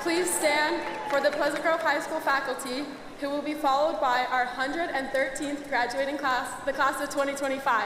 Please stand for the Pleasant Grove High School faculty, who will be followed by our 113th graduating class, the class of 2025.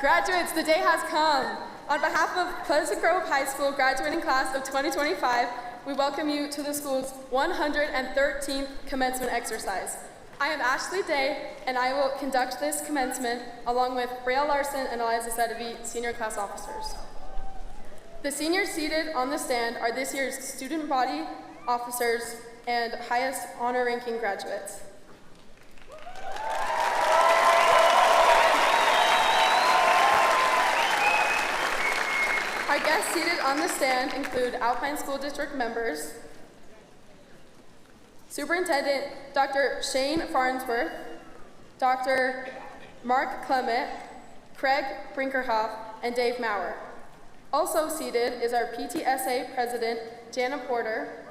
Graduates, the day has come. On behalf of Pleasant Grove High School graduating class of 2025, we welcome you to the school's 113th commencement exercise. I am Ashley Day, and I will conduct this commencement along with Braille Larson and Eliza Sedevi, senior class officers. The seniors seated on the stand are this year's student body officers and highest honor ranking graduates. Our guests seated on the stand include Alpine School District members, Superintendent Dr. Shane Farnsworth, Dr. Mark Clement, Craig Brinkerhoff, and Dave Maurer. Also seated is our PTSA President, Jana Porter,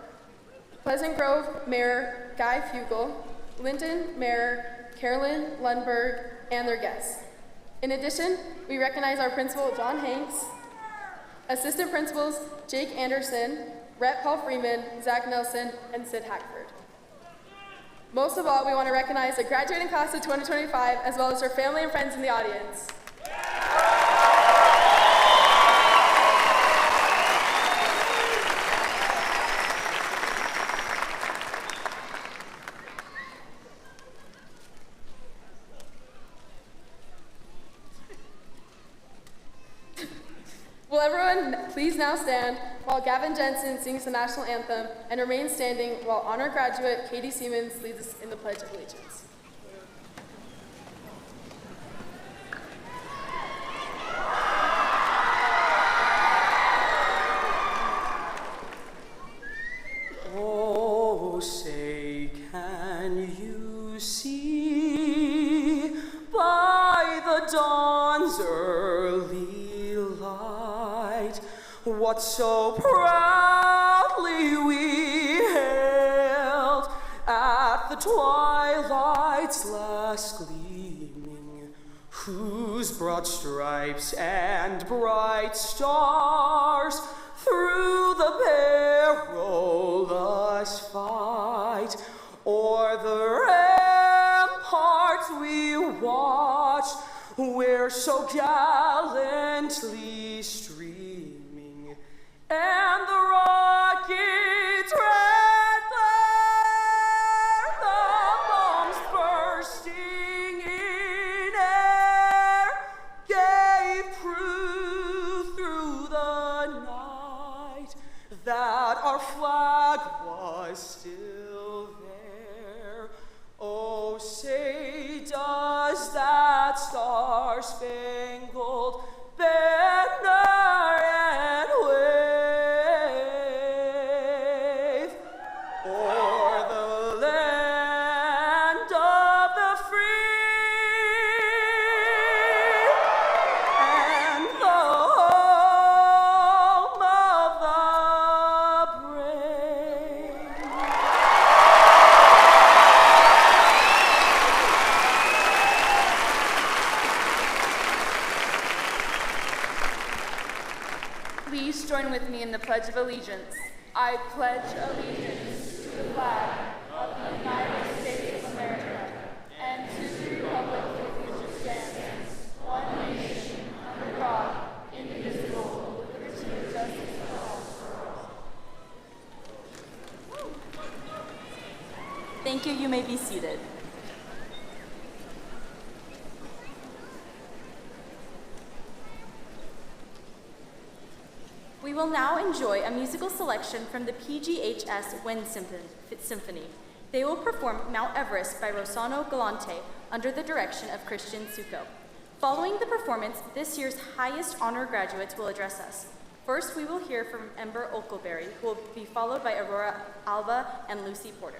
Pleasant Grove Mayor Guy Fugel, Linton Mayor Carolyn Lundberg, and their guests. In addition, we recognize our principal, John Hanks, assistant principals, Jake Anderson, Rhett Paul Freeman, Zach Nelson, and Sid Hackford. Most of all, we want to recognize the graduating class of 2025, as well as their family and friends in the audience. Will everyone please now stand while Gavin Jensen sings the national anthem and remain standing while honor graduate Katie Siemens leads us in the Pledge of Allegiance. Oh, say, can you see by the dawn's early light what so proudly we hailed at the twilight's last gleaming, whose broad stripes and bright stars through the perilous fight o'er the ramparts we watched, where so gallantly streaming, and the rockets red glare, the bombs bursting in air, gave proof through the night that our flag was still there. Oh, say, does that star-spangled banner yet wave o'er the land of the free and the home of the brave? Please join with me in the Pledge of Allegiance. I pledge allegiance to the flag of the United States of America and to the republic for which it stands, one nation, under God, indivisible, with liberty and justice for all. Thank you. You may be seated. We will now enjoy a musical selection from the PGHS Wind Symphony. They will perform Mount Everest by Rossano Galante under the direction of Christian Suko. Following the performance, this year's highest honor graduates will address us. First, we will hear from Ember Oakleberry, who will be followed by Aurora Alba and Lucy Porter.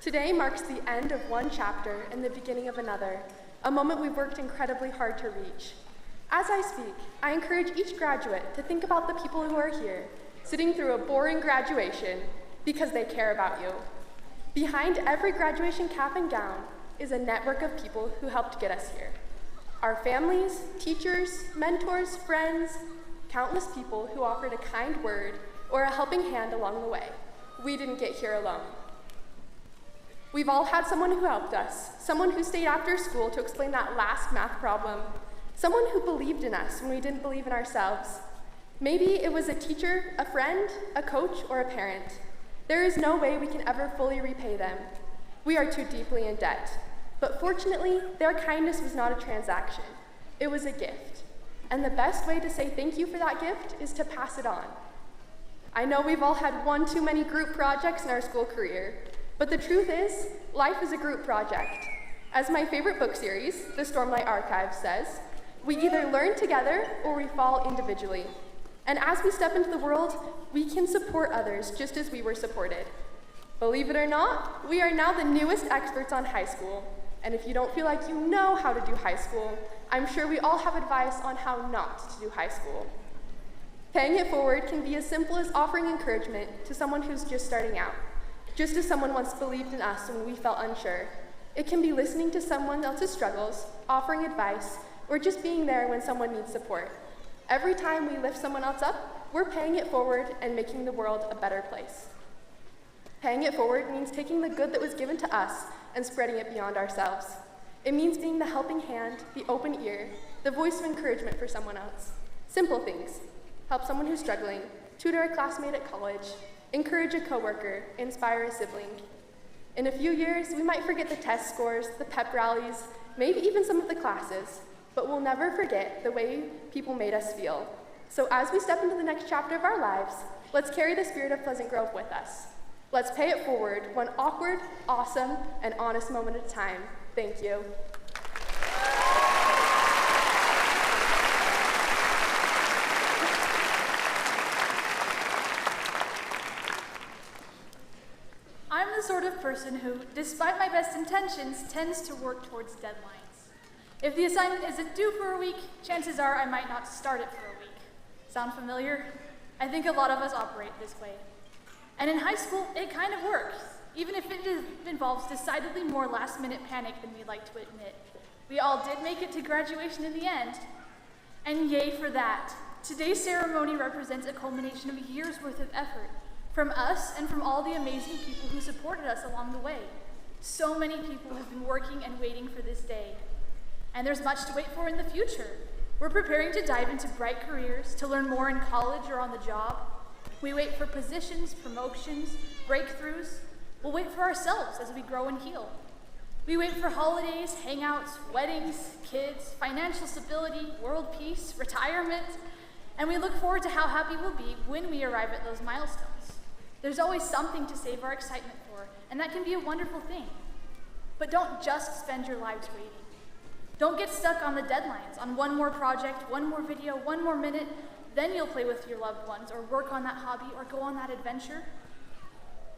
Today marks the end of one chapter and the beginning of another, a moment we've worked incredibly hard to reach. As I speak, I encourage each graduate to think about the people who are here, sitting through a boring graduation because they care about you. Behind every graduation cap and gown is a network of people who helped get us here. Our families, teachers, mentors, friends, countless people who offered a kind word or a helping hand along the way. We didn't get here alone. We've all had someone who helped us, someone who stayed after school to explain that last math problem, someone who believed in us when we didn't believe in ourselves. Maybe it was a teacher, a friend, a coach, or a parent. There is no way we can ever fully repay them. We are too deeply in debt. But fortunately, their kindness was not a transaction. It was a gift. And the best way to say thank you for that gift is to pass it on. I know we've all had one too many group projects in our school career, but the truth is, life is a group project. As my favorite book series, The Stormlight Archive, says, we either learn together or we fall individually. And as we step into the world, we can support others just as we were supported. Believe it or not, we are now the newest experts on high school. And if you don't feel like you know how to do high school, I'm sure we all have advice on how not to do high school. Paying it forward can be as simple as offering encouragement to someone who's just starting out, just as someone once believed in us when we felt unsure. It can be listening to someone else's struggles, offering advice, or just being there when someone needs support. Every time we lift someone else up, we're paying it forward and making the world a better place. Paying it forward means taking the good that was given to us and spreading it beyond ourselves. It means being the helping hand, the open ear, the voice of encouragement for someone else. Simple things. Help someone who's struggling, tutor a classmate at college, encourage a coworker, inspire a sibling. In a few years, we might forget the test scores, the pep rallies, maybe even some of the classes, but we'll never forget the way people made us feel. So as we step into the next chapter of our lives, let's carry the spirit of Pleasant Grove with us. Let's pay it forward, one awkward, awesome, and honest moment at a time. Thank you. I'm the sort of person who, despite my best intentions, tends to work towards deadlines. If the assignment isn't due for a week, chances are I might not start it for a week. Sound familiar? I think a lot of us operate this way. And in high school, it kind of works, even if it involves decidedly more last-minute panic than we like to admit. We all did make it to graduation in the end, and yay for that. Today's ceremony represents a culmination of years' worth of effort, from us and from all the amazing people who supported us along the way. So many people have been working and waiting for this day. And there's much to wait for in the future. We're preparing to dive into bright careers, to learn more in college or on the job. We wait for positions, promotions, breakthroughs. We'll wait for ourselves as we grow and heal. We wait for holidays, hangouts, weddings, kids, financial stability, world peace, retirement, and we look forward to how happy we'll be when we arrive at those milestones. There's always something to save our excitement for, and that can be a wonderful thing. But don't just spend your lives waiting. Don't get stuck on the deadlines, on one more project, one more video, one more minute, then you'll play with your loved ones or work on that hobby or go on that adventure.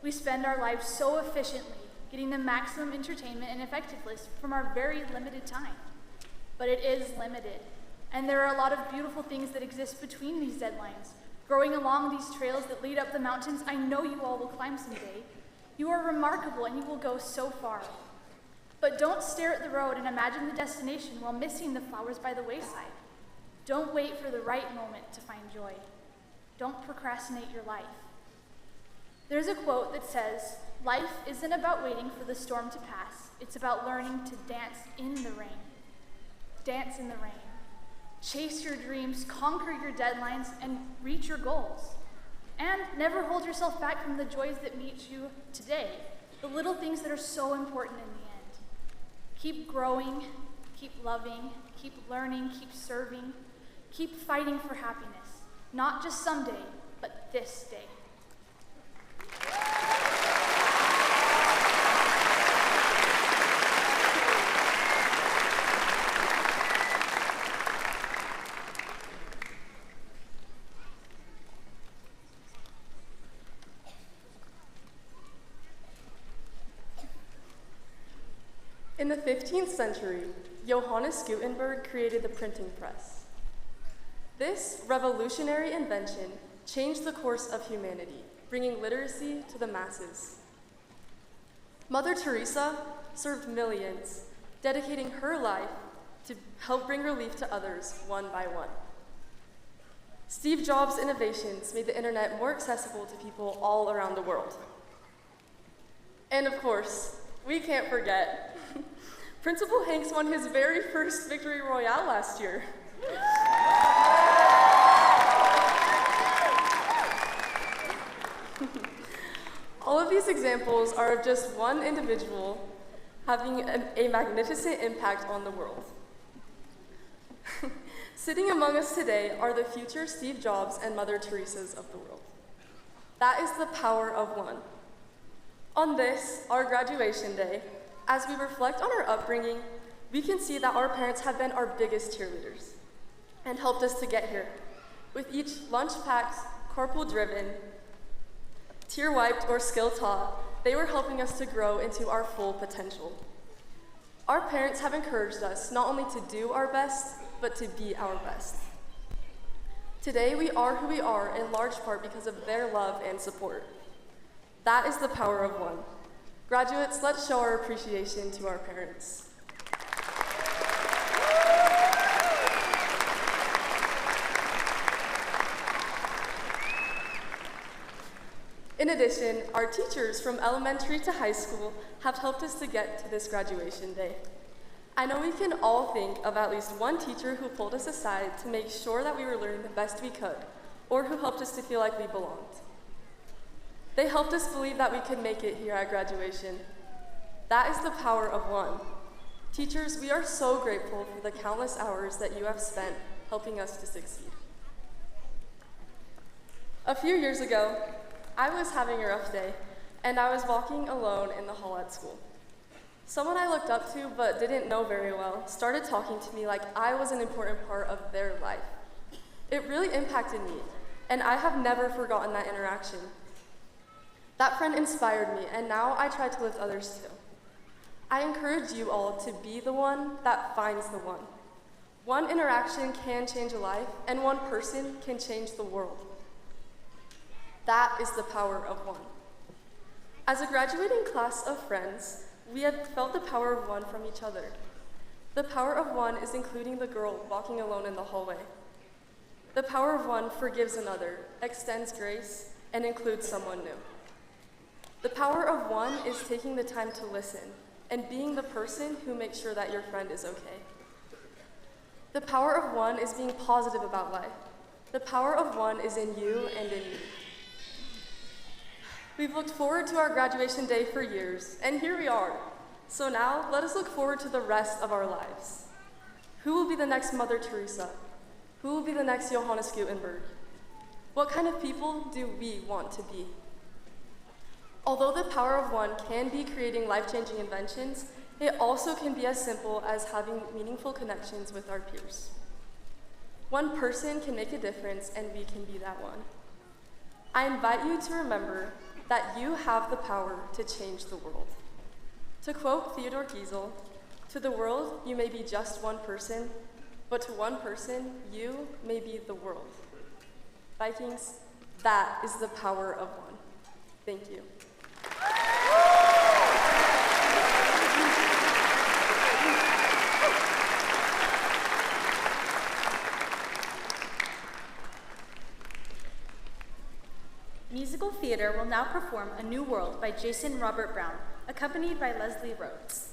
We spend our lives so efficiently, getting the maximum entertainment and effectiveness from our very limited time. But it is limited, and there are a lot of beautiful things that exist between these deadlines. Growing along these trails that lead up the mountains I know you all will climb someday. You are remarkable and you will go so far. But don't stare at the road and imagine the destination while missing the flowers by the wayside. Don't wait for the right moment to find joy. Don't procrastinate your life. There's a quote that says, "Life isn't about waiting for the storm to pass. It's about learning to dance in the rain." Dance in the rain. Chase your dreams, conquer your deadlines, and reach your goals. And never hold yourself back from the joys that meet you today, the little things that are so important in the end. Keep growing, keep loving, keep learning, keep serving, keep fighting for happiness, not just someday, but this day. In the 15th century, Johannes Gutenberg created the printing press. This revolutionary invention changed the course of humanity, bringing literacy to the masses. Mother Teresa served millions, dedicating her life to help bring relief to others one by one. Steve Jobs' innovations made the internet more accessible to people all around the world. And of course, we can't forget, Principal Hanks won his very first victory royale last year. All of these examples are of just one individual having a magnificent impact on the world. Sitting among us today are the future Steve Jobs and Mother Teresas of the world. That is the power of one. On this, our graduation day, as we reflect on our upbringing, we can see that our parents have been our biggest cheerleaders and helped us to get here. With each lunch packed, carpool driven, tear wiped, or skill taught, they were helping us to grow into our full potential. Our parents have encouraged us not only to do our best, but to be our best. Today, we are who we are in large part because of their love and support. That is the power of one. Graduates, let's show our appreciation to our parents. In addition, our teachers from elementary to high school have helped us to get to this graduation day. I know we can all think of at least one teacher who pulled us aside to make sure that we were learning the best we could, or who helped us to feel like we belonged. They helped us believe that we could make it here at graduation. That is the power of one. Teachers, we are so grateful for the countless hours that you have spent helping us to succeed. A few years ago, I was having a rough day, and I was walking alone in the hall at school. Someone I looked up to but didn't know very well started talking to me like I was an important part of their life. It really impacted me, and I have never forgotten that interaction. That friend inspired me, and now I try to lift others too. I encourage you all to be the one that finds the one. One interaction can change a life, and one person can change the world. That is the power of one. As a graduating class of friends, we have felt the power of one from each other. The power of one is including the girl walking alone in the hallway. The power of one forgives another, extends grace, and includes someone new. The power of one is taking the time to listen and being the person who makes sure that your friend is okay. The power of one is being positive about life. The power of one is in you and in me. We've looked forward to our graduation day for years, and here we are. So now, let us look forward to the rest of our lives. Who will be the next Mother Teresa? Who will be the next Johannes Gutenberg? What kind of people do we want to be? Although the power of one can be creating life-changing inventions, it also can be as simple as having meaningful connections with our peers. One person can make a difference, and we can be that one. I invite you to remember that you have the power to change the world. To quote Theodore Giesel, "To the world, you may be just one person, but to one person, you may be the world." Vikings, that is the power of one. Thank you. Musical theater will now perform A New World by Jason Robert Brown, accompanied by Leslie Rhodes.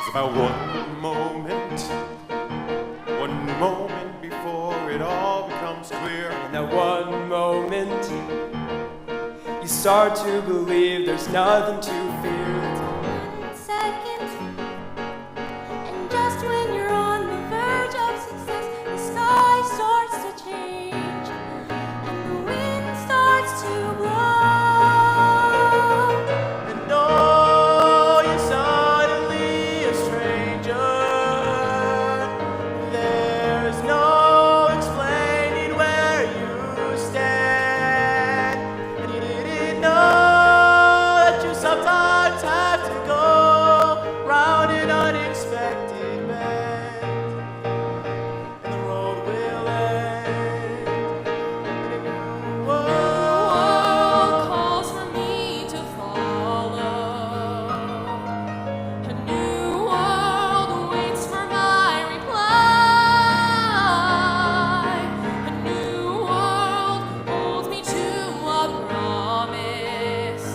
About one moment before it all becomes clear. In that one moment, you start to believe there's nothing to fear. 1 second, and just when you're on the verge of success, the sky starts to change, and the wind starts to blow. And oh, you're suddenly a stranger. There's no explaining where you stand. And you didn't know that you sometimes have to go round an unexpected bend. And the road will end in a new world. Calls for me to follow. A new world waits for my reply. A new world holds me to a promise.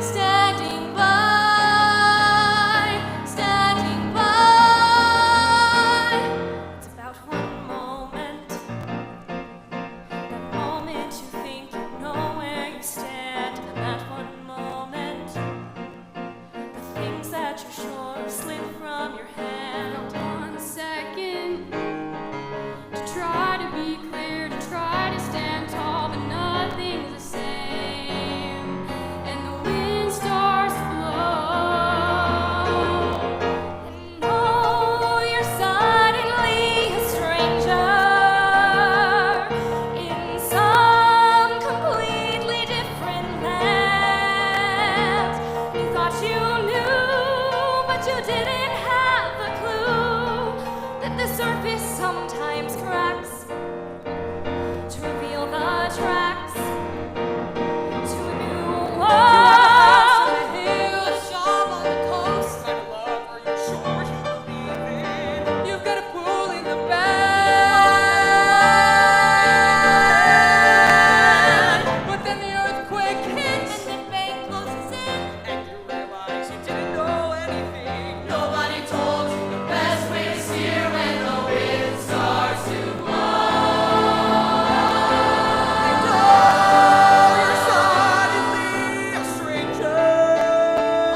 Standing by, standing by. It's about one moment. That moment you think you know where you stand, and that one moment, the things that you're sure slip from your hand. 1 second to try to be clear, to try to stand tall, but nothing's the same, and the wind starts to blow. And oh, you're suddenly a stranger in some completely different land. You thought you knew, but you didn't have a clue that the surface sometimes cracks to reveal the tracks to a new world. A job on the coast. You've got a pool in the band. But then the earthquake hits, and the bank closes in, and you realize you didn't know anything. Nobody told you the best way to steer when the wind starts to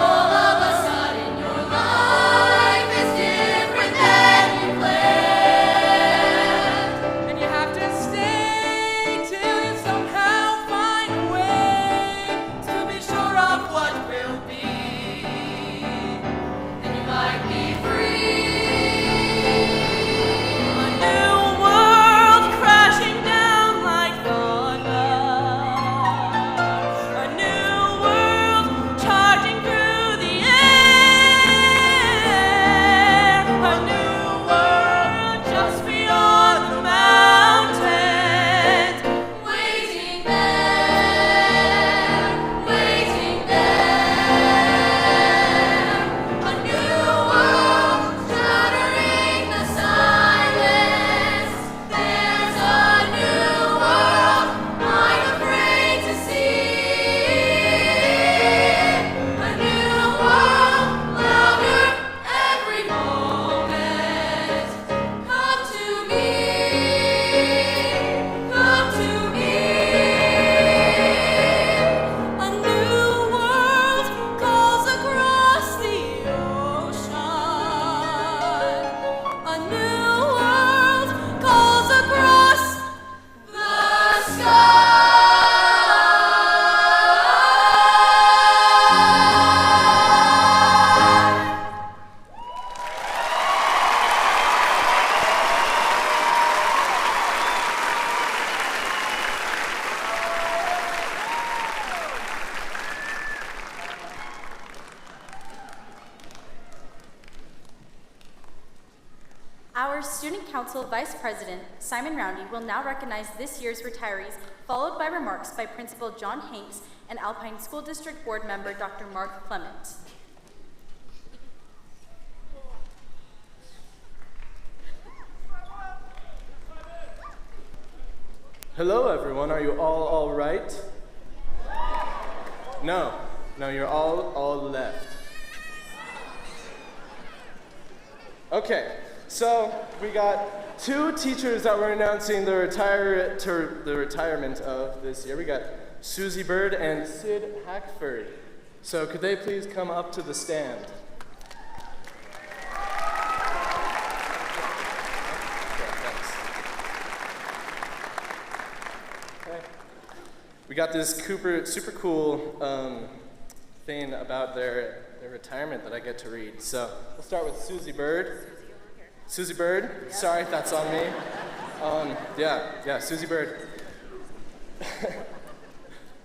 all of a sudden, your life is different than you planned, and you have to stay till you somehow find a way to be sure of what will be, and you might be free. A new world crashing down like thunder. A new world charging through the air. A new world just beyond the mountains. Waiting there, waiting there. A new world shattering the silence. There's a new world I'm afraid to see. A new world, louder every moment. Come to me, come to me. A new world calls across the ocean. A new world calls across the sky. Our Student Council Vice President, Simon Roundy, will now recognize this year's retirees, followed by remarks by Principal John Hanks and Alpine School District Board Member Dr. Mark Clement. Hello, everyone. Are you all right? No, you're all left. Okay, so we got two teachers that we're announcing the retirement of this year. We got Susie Bird and Sid Hackford. So could they please come up to the stand? We got this super cool thing about their retirement that I get to read. So we'll start with Susie Bird. Susie Bird, sorry, that's on me. Susie Bird.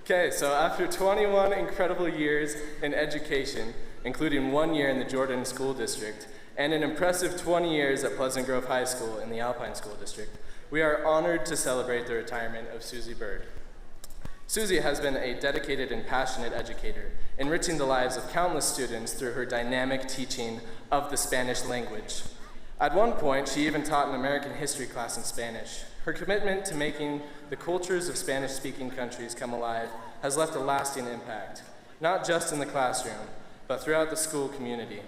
Okay, so after 21 incredible years in education, including 1 year in the Jordan School District, and an impressive 20 years at Pleasant Grove High School in the Alpine School District, we are honored to celebrate the retirement of Susie Bird. Susie has been a dedicated and passionate educator, enriching the lives of countless students through her dynamic teaching of the Spanish language. At one point, she even taught an American history class in Spanish. Her commitment to making the cultures of Spanish-speaking countries come alive has left a lasting impact, not just in the classroom, but throughout the school community.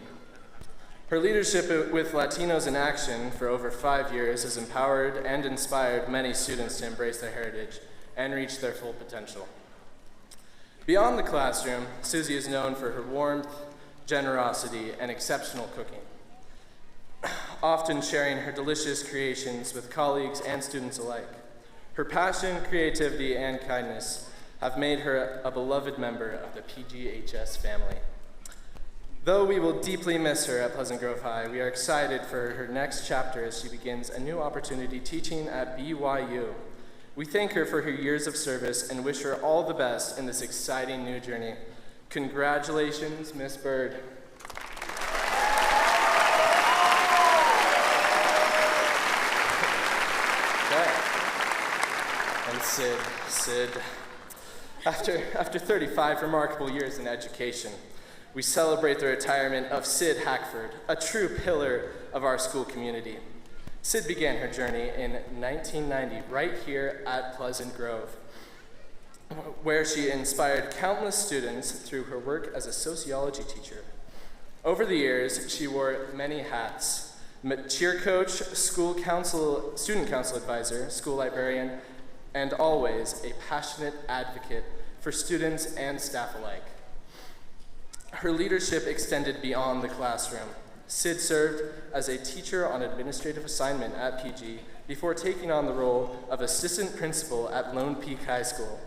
Her leadership with Latinos in Action for over 5 years has empowered and inspired many students to embrace their heritage and reach their full potential. Beyond the classroom, Susie is known for her warmth, generosity, and exceptional cooking, often sharing her delicious creations with colleagues and students alike. Her passion, creativity, and kindness have made her a beloved member of the PGHS family. Though we will deeply miss her at Pleasant Grove High, we are excited for her next chapter as she begins a new opportunity teaching at BYU. We thank her for her years of service and wish her all the best in this exciting new journey. Congratulations, Miss Bird. Okay. And Sid. After 35 remarkable years in education, we celebrate the retirement of Sid Hackford, a true pillar of our school community. Sid began her journey in 1990 right here at Pleasant Grove, where she inspired countless students through her work as a sociology teacher. Over the years, she wore many hats: cheer coach, student council advisor, school librarian, and always a passionate advocate for students and staff alike. Her leadership extended beyond the classroom. Sid served as a teacher on administrative assignment at PG before taking on the role of assistant principal at Lone Peak High School.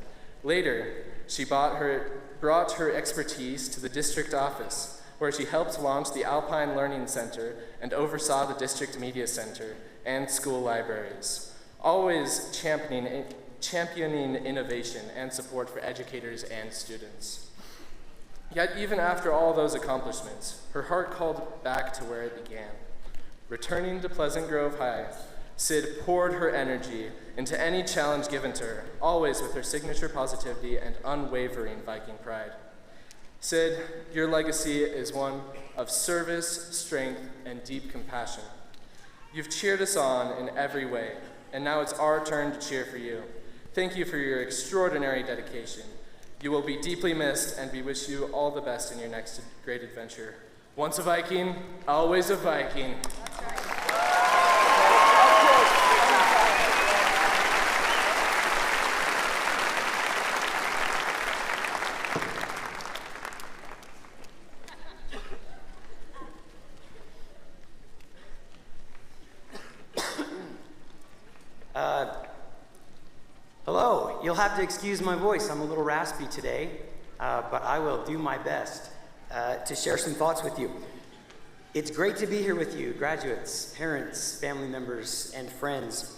Later, she brought her expertise to the district office, where she helped launch the Alpine Learning Center and oversaw the district media center and school libraries, always championing innovation and support for educators and students. Yet even after all those accomplishments, her heart called back to where it began. Returning to Pleasant Grove High, Sid poured her energy into any challenge given to her, always with her signature positivity and unwavering Viking pride. Sid, your legacy is one of service, strength, and deep compassion. You've cheered us on in every way, and now it's our turn to cheer for you. Thank you for your extraordinary dedication. You will be deeply missed, and we wish you all the best in your next great adventure. Once a Viking, always a Viking. Hello, you'll have to excuse my voice. I'm a little raspy today, but I will do my best to share some thoughts with you. It's great to be here with you, graduates, parents, family members, and friends.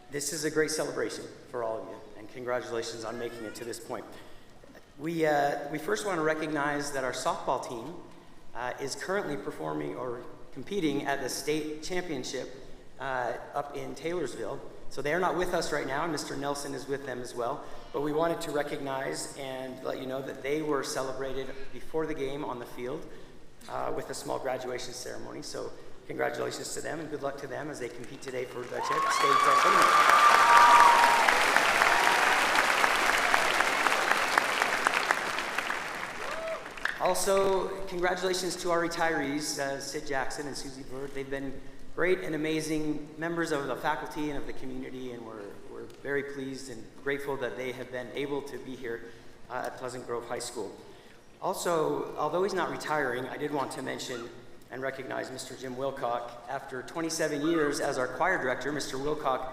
This is a great celebration for all of you, and congratulations on making it to this point. We first want to recognize that our softball team is currently performing or competing at the state championship up in Taylorsville. So they are not with us right now, and Mr. Nelson is with them as well. But we wanted to recognize and let you know that they were celebrated before the game on the field with a small graduation ceremony. So congratulations to them, and good luck to them as they compete today for the state tournament. Also, congratulations to our retirees, Sid Jackson and Susie Bird. They've been great and amazing members of the faculty and of the community, and we're very pleased and grateful that they have been able to be here at Pleasant Grove High School. Also, although he's not retiring, I did want to mention and recognize Mr. Jim Wilcock. After 27 years as our choir director, Mr. Wilcock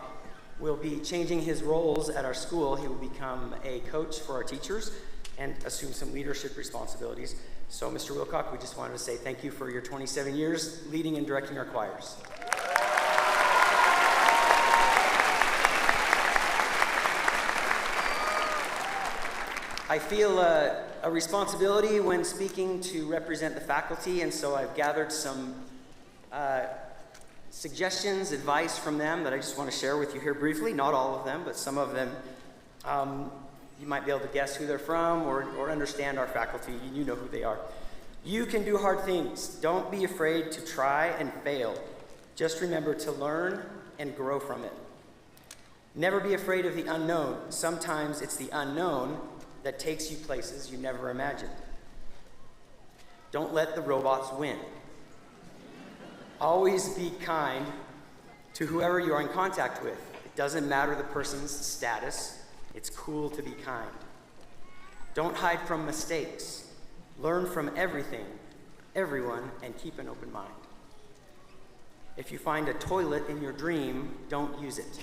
will be changing his roles at our school. He will become a coach for our teachers and assume some leadership responsibilities. So, Mr. Wilcock, we just wanted to say thank you for your 27 years leading and directing our choirs. I feel a responsibility when speaking to represent the faculty, and so I've gathered some suggestions, advice from them that I just want to share with you here briefly. Not all of them, but some of them. You might be able to guess who they're from or understand our faculty. You know who they are. You can do hard things. Don't be afraid to try and fail. Just remember to learn and grow from it. Never be afraid of the unknown. Sometimes it's the unknown that takes you places you never imagined. Don't let the robots win. Always be kind to whoever you are in contact with. It doesn't matter the person's status. It's cool to be kind. Don't hide from mistakes. Learn from everything, everyone, and keep an open mind. If you find a toilet in your dream, don't use it.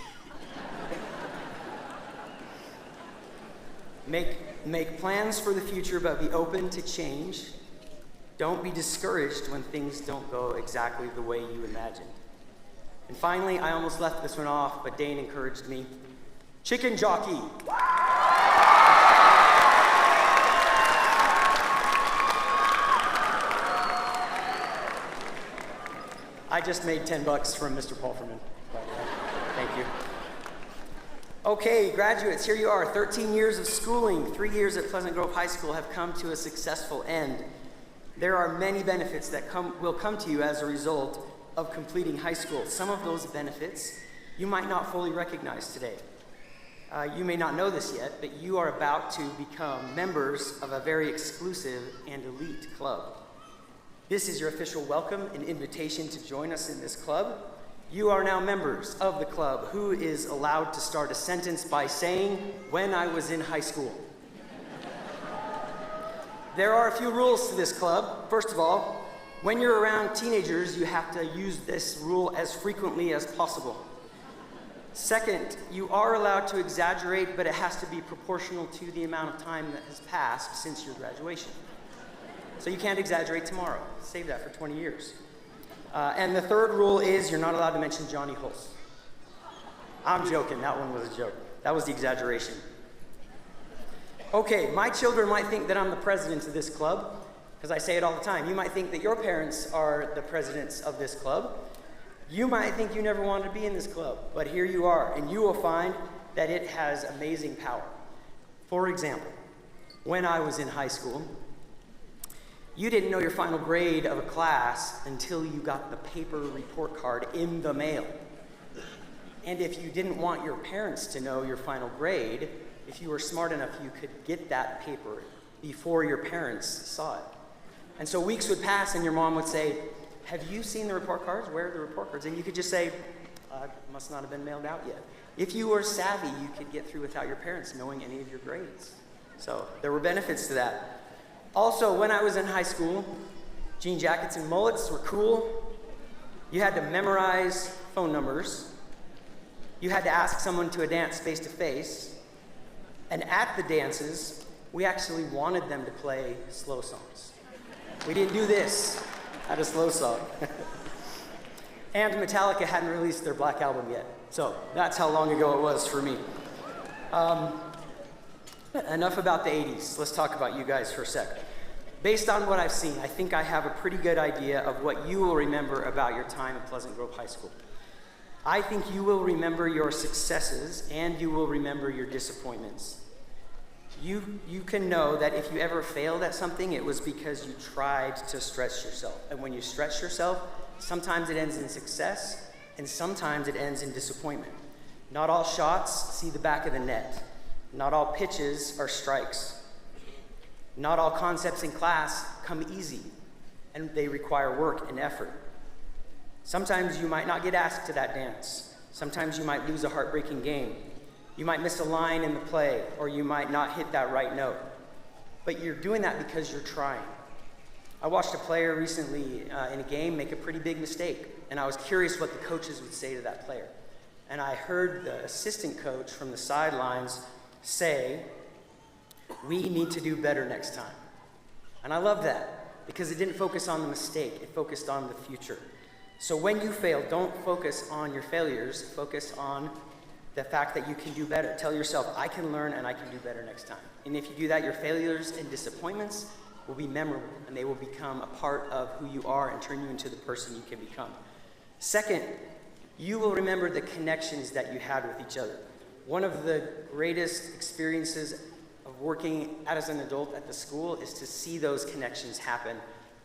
Make plans for the future, but be open to change. Don't be discouraged when things don't go exactly the way you imagined. And finally, I almost left this one off, but Dane encouraged me. Chicken jockey. I just made $10 from Mr. Palferman. Thank you. Okay, graduates, here you are. 13 years of schooling, 3 years at Pleasant Grove High School have come to a successful end. There are many benefits that will come to you as a result of completing high school. Some of those benefits you might not fully recognize today. You may not know this yet, but you are about to become members of a very exclusive and elite club. This is your official welcome and invitation to join us in this club. You are now members of the club who is allowed to start a sentence by saying, "When I was in high school." There are a few rules to this club. First of all, when you're around teenagers, you have to use this rule as frequently as possible. Second, you are allowed to exaggerate, but it has to be proportional to the amount of time that has passed since your graduation. So you can't exaggerate tomorrow. Save that for 20 years. And the third rule is you're not allowed to mention Johnny Hulse. I'm joking, that one was a joke. That was the exaggeration. Okay, my children might think that I'm the president of this club, because I say it all the time. You might think that your parents are the presidents of this club. You might think you never wanted to be in this club, but here you are, and you will find that it has amazing power. For example, when I was in high school, you didn't know your final grade of a class until you got the paper report card in the mail. And if you didn't want your parents to know your final grade, if you were smart enough, you could get that paper before your parents saw it. And so weeks would pass and your mom would say, "Have you seen the report cards? Where are the report cards?" And you could just say, "Must not have been mailed out yet." If you were savvy, you could get through without your parents knowing any of your grades. So there were benefits to that. Also, when I was in high school, jean jackets and mullets were cool. You had to memorize phone numbers. You had to ask someone to a dance face to face. And at the dances, we actually wanted them to play slow songs. We didn't do this at a slow song. And Metallica hadn't released their Black Album yet. So that's how long ago it was for me. Enough about the 80s. Let's talk about you guys for a sec. Based on what I've seen, I think I have a pretty good idea of what you will remember about your time at Pleasant Grove High School. I think you will remember your successes and you will remember your disappointments. You can know that if you ever failed at something, it was because you tried to stretch yourself. And when you stretch yourself, sometimes it ends in success and sometimes it ends in disappointment. Not all shots see the back of the net. Not all pitches are strikes. Not all concepts in class come easy, and they require work and effort. Sometimes you might not get asked to that dance. Sometimes you might lose a heartbreaking game. You might miss a line in the play, or you might not hit that right note. But you're doing that because you're trying. I watched a player recently in a game make a pretty big mistake, and I was curious what the coaches would say to that player. And I heard the assistant coach from the sidelines say, "We need to do better next time." And I love that, because it didn't focus on the mistake, it focused on the future. So when you fail, don't focus on your failures, focus on the fact that you can do better. Tell yourself, I can learn and I can do better next time. And if you do that, your failures and disappointments will be memorable, and they will become a part of who you are and turn you into the person you can become. Second, you will remember the connections that you had with each other. One of the greatest experiences of working as an adult at the school is to see those connections happen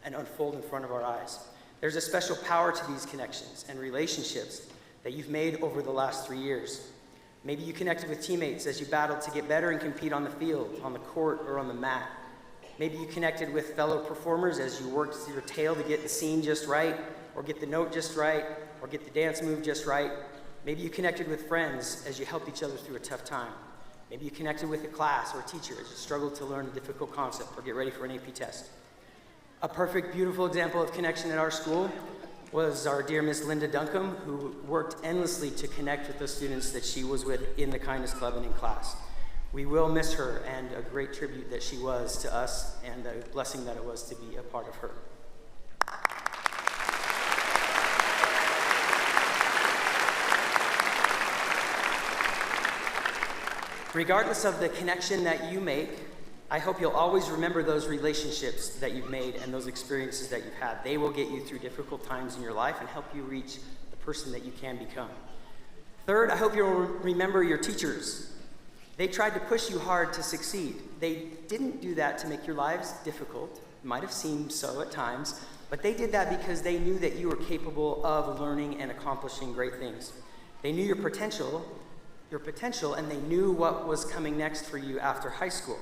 and unfold in front of our eyes. There's a special power to these connections and relationships that you've made over the last 3 years. Maybe you connected with teammates as you battled to get better and compete on the field, on the court, or on the mat. Maybe you connected with fellow performers as you worked your tail to get the scene just right, or get the note just right, or get the dance move just right. Maybe you connected with friends as you helped each other through a tough time. Maybe you connected with a class or a teacher as you struggled to learn a difficult concept or get ready for an AP test. A perfect, beautiful example of connection at our school was our dear Miss Linda Duncombe, who worked endlessly to connect with the students that she was with in the Kindness Club and in class. We will miss her, and a great tribute that she was to us, and a blessing that it was to be a part of her. Regardless of the connection that you make, I hope you'll always remember those relationships that you've made and those experiences that you've had. They will get you through difficult times in your life and help you reach the person that you can become. Third, I hope you'll remember your teachers. They tried to push you hard to succeed. They didn't do that to make your lives difficult. It might have seemed so at times, but they did that because they knew that you were capable of learning and accomplishing great things. They knew your potential, and they knew what was coming next for you after high school.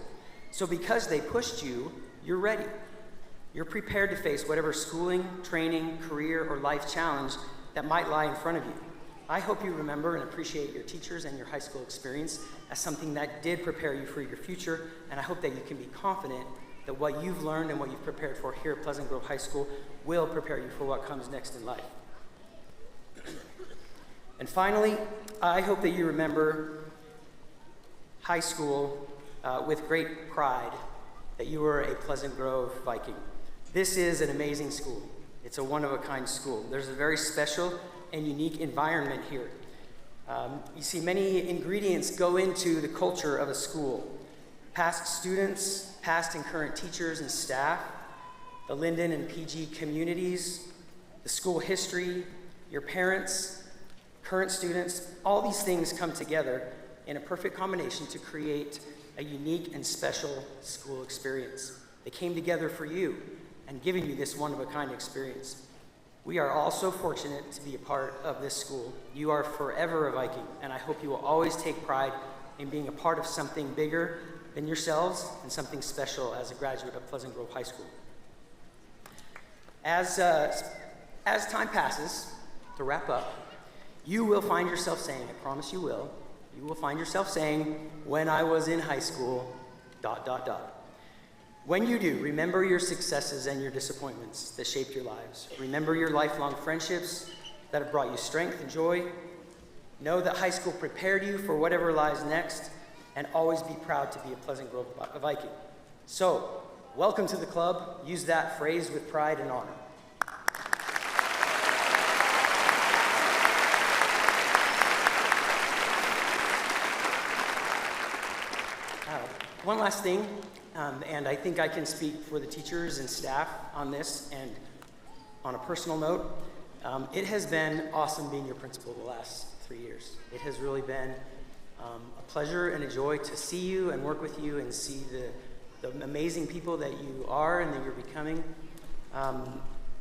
So because they pushed you, you're ready. You're prepared to face whatever schooling, training, career, or life challenge that might lie in front of you. I hope you remember and appreciate your teachers and your high school experience as something that did prepare you for your future, and I hope that you can be confident that what you've learned and what you've prepared for here at Pleasant Grove High School will prepare you for what comes next in life. And finally, I hope that you remember high school with great pride, that you were a Pleasant Grove Viking. This is an amazing school. It's a one-of-a-kind school. There's a very special and unique environment here. You see, many ingredients go into the culture of a school. Past students, past and current teachers and staff, the Linden and PG communities, the school history, your parents, current students, all these things come together in a perfect combination to create a unique and special school experience. They came together for you and giving you this one-of-a-kind experience. We are all so fortunate to be a part of this school. You are forever a Viking, and I hope you will always take pride in being a part of something bigger than yourselves and something special as a graduate of Pleasant Grove High School. As time passes, to wrap up, you will find yourself saying, I promise you will find yourself saying, when I was in high school, ... When you do, remember your successes and your disappointments that shaped your lives. Remember your lifelong friendships that have brought you strength and joy. Know that high school prepared you for whatever lies next, and always be proud to be a Pleasant Grove Viking. So, welcome to the club. Use that phrase with pride and honor. One last thing, and I think I can speak for the teachers and staff on this, and on a personal note, it has been awesome being your principal the last 3 years. It has really been a pleasure and a joy to see you and work with you and see the amazing people that you are and that you're becoming.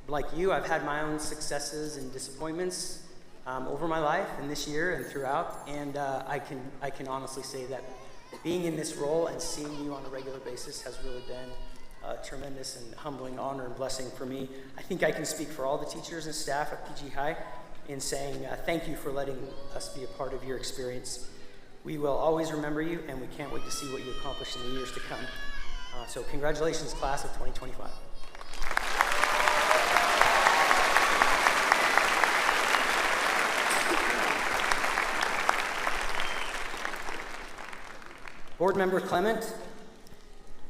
Like you, I've had my own successes and disappointments over my life and this year and throughout, and I can honestly say that being in this role and seeing you on a regular basis has really been a tremendous and humbling honor and blessing for me. I think I can speak for all the teachers and staff at PG High in saying thank you for letting us be a part of your experience. We will always remember you, and we can't wait to see what you accomplish in the years to come. So congratulations, class of 2025. Board Member Clement,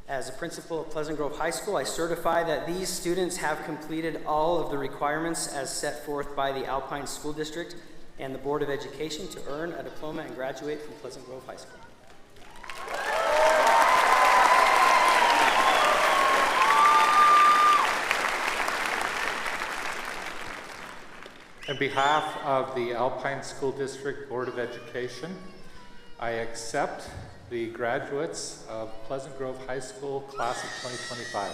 as a principal of Pleasant Grove High School, I certify that these students have completed all of the requirements as set forth by the Alpine School District and the Board of Education to earn a diploma and graduate from Pleasant Grove High School. On behalf of the Alpine School District Board of Education, I accept the graduates of Pleasant Grove High School class of 2025.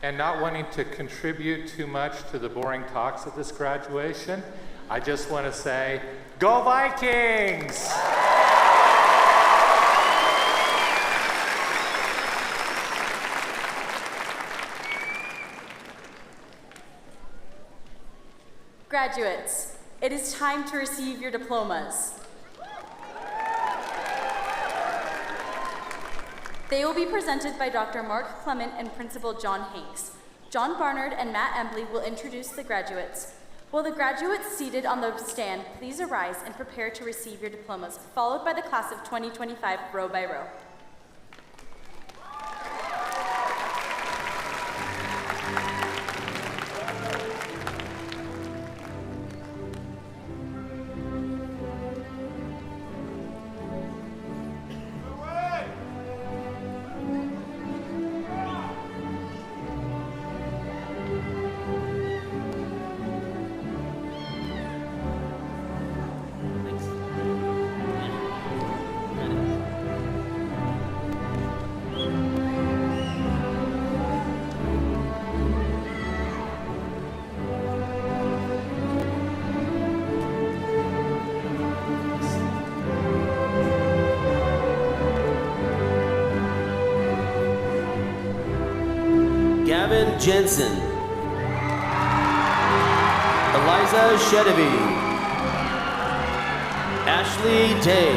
And not wanting to contribute too much to the boring talks at this graduation, I just want to say, go Vikings! Graduates, it is time to receive your diplomas. They will be presented by Dr. Mark Clement and Principal John Hanks. John Barnard and Matt Embley will introduce the graduates. Will the graduates seated on the stand please arise and prepare to receive your diplomas, followed by the class of 2025 row by row. Gavin Jensen, Eliza Shedevy, Ashley Day,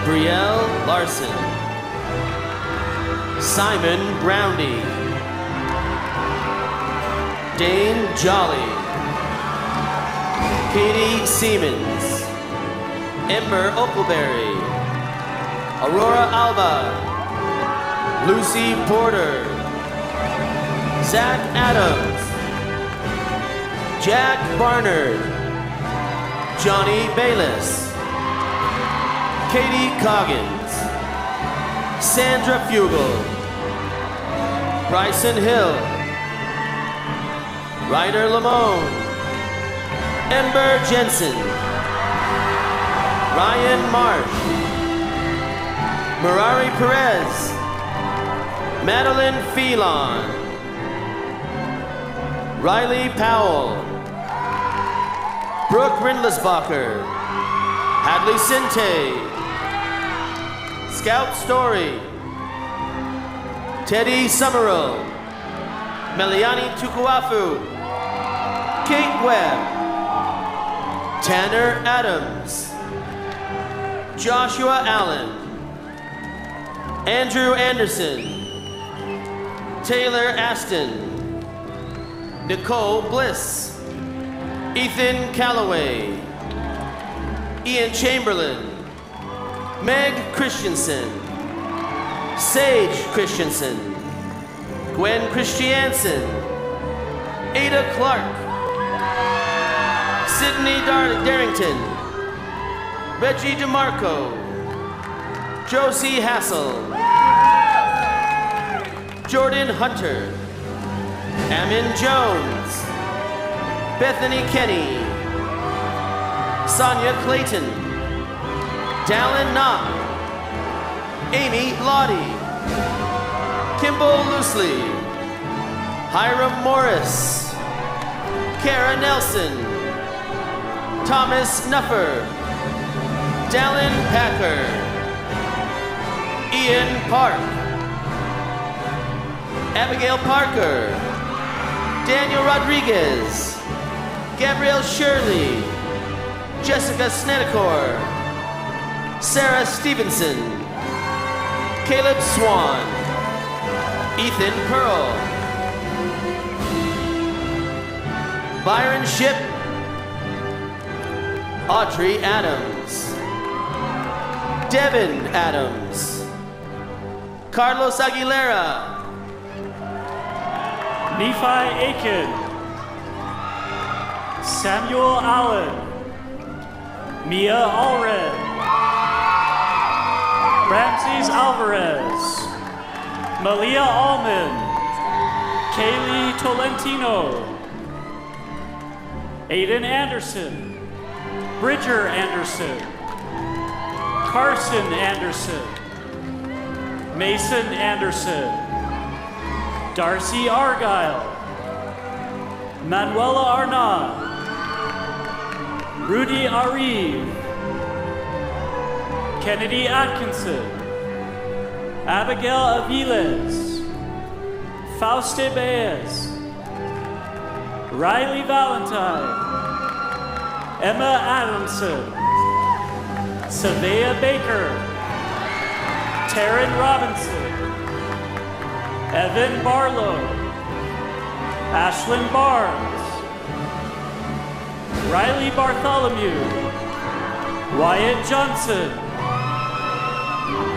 Brielle Larson, Simon Browndy, Dane Jolly, Katie Siemens, Ember Opelberry, Aurora Alba, Lucy Porter, Zach Adams, Jack Barnard, Johnny Bayless, Katie Coggins, Sandra Fugel, Bryson Hill, Ryder Lamone, Ember Jensen, Ryan Marsh, Merari Perez, Madeline Phelan, Riley Powell, Brooke Rindlisbacher, Hadley Sinte, Scout Story, Teddy Summerall, Meliani Tukuafu, Kate Webb, Tanner Adams, Joshua Allen, Andrew Anderson, Taylor Aston, Nicole Bliss, Ethan Calloway, Ian Chamberlain, Meg Christensen, Sage Christensen, Gwen Christiansen, Ada Clark, Sydney Darrington, Reggie DeMarco, Josie Hassel, Jordan Hunter, Amin Jones, Bethany Kenny, Sonia Clayton, Dallin Knopp, Amy Lottie, Kimball Loosley, Hiram Morris, Kara Nelson, Thomas Nuffer, Dallin Packer, Ian Park, Abigail Parker, Daniel Rodriguez, Gabrielle Shirley, Jessica Snedecor, Sarah Stevenson, Caleb Swan, Ethan Pearl, Byron Ship, Audrey Adams, Devin Adams, Carlos Aguilera, Nephi Aiken, Samuel Allen, Mia Allred, Ramses Alvarez, Malia Allman, Kaylee Tolentino, Aiden Anderson, Bridger Anderson, Carson Anderson, Mason Anderson, Darcy Argyle, Manuela Arnaud, Rudy Ariv, Kennedy Atkinson, Abigail Aviles, Fauste Baez, Riley Valentine, Emma Adamson, Savea Baker, Taryn Robinson, Evan Barlow, Ashlyn Barnes, Riley Bartholomew, Wyatt Johnson,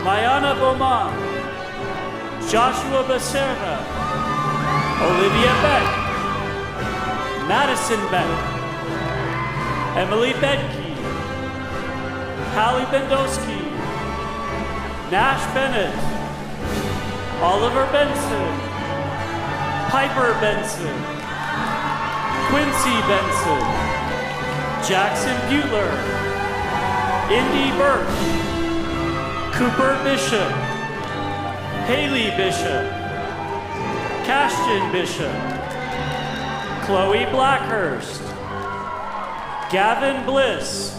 Mayana Beaumont, Joshua Becerra, Olivia Beck, Madison Beck, Emily Bedke, Hallie Bendowski, Nash Bennett, Oliver Benson, Piper Benson, Quincy Benson, Jackson Butler, Indy Birch, Cooper Bishop, Haley Bishop, Cashton Bishop, Chloe Blackhurst, Gavin Bliss,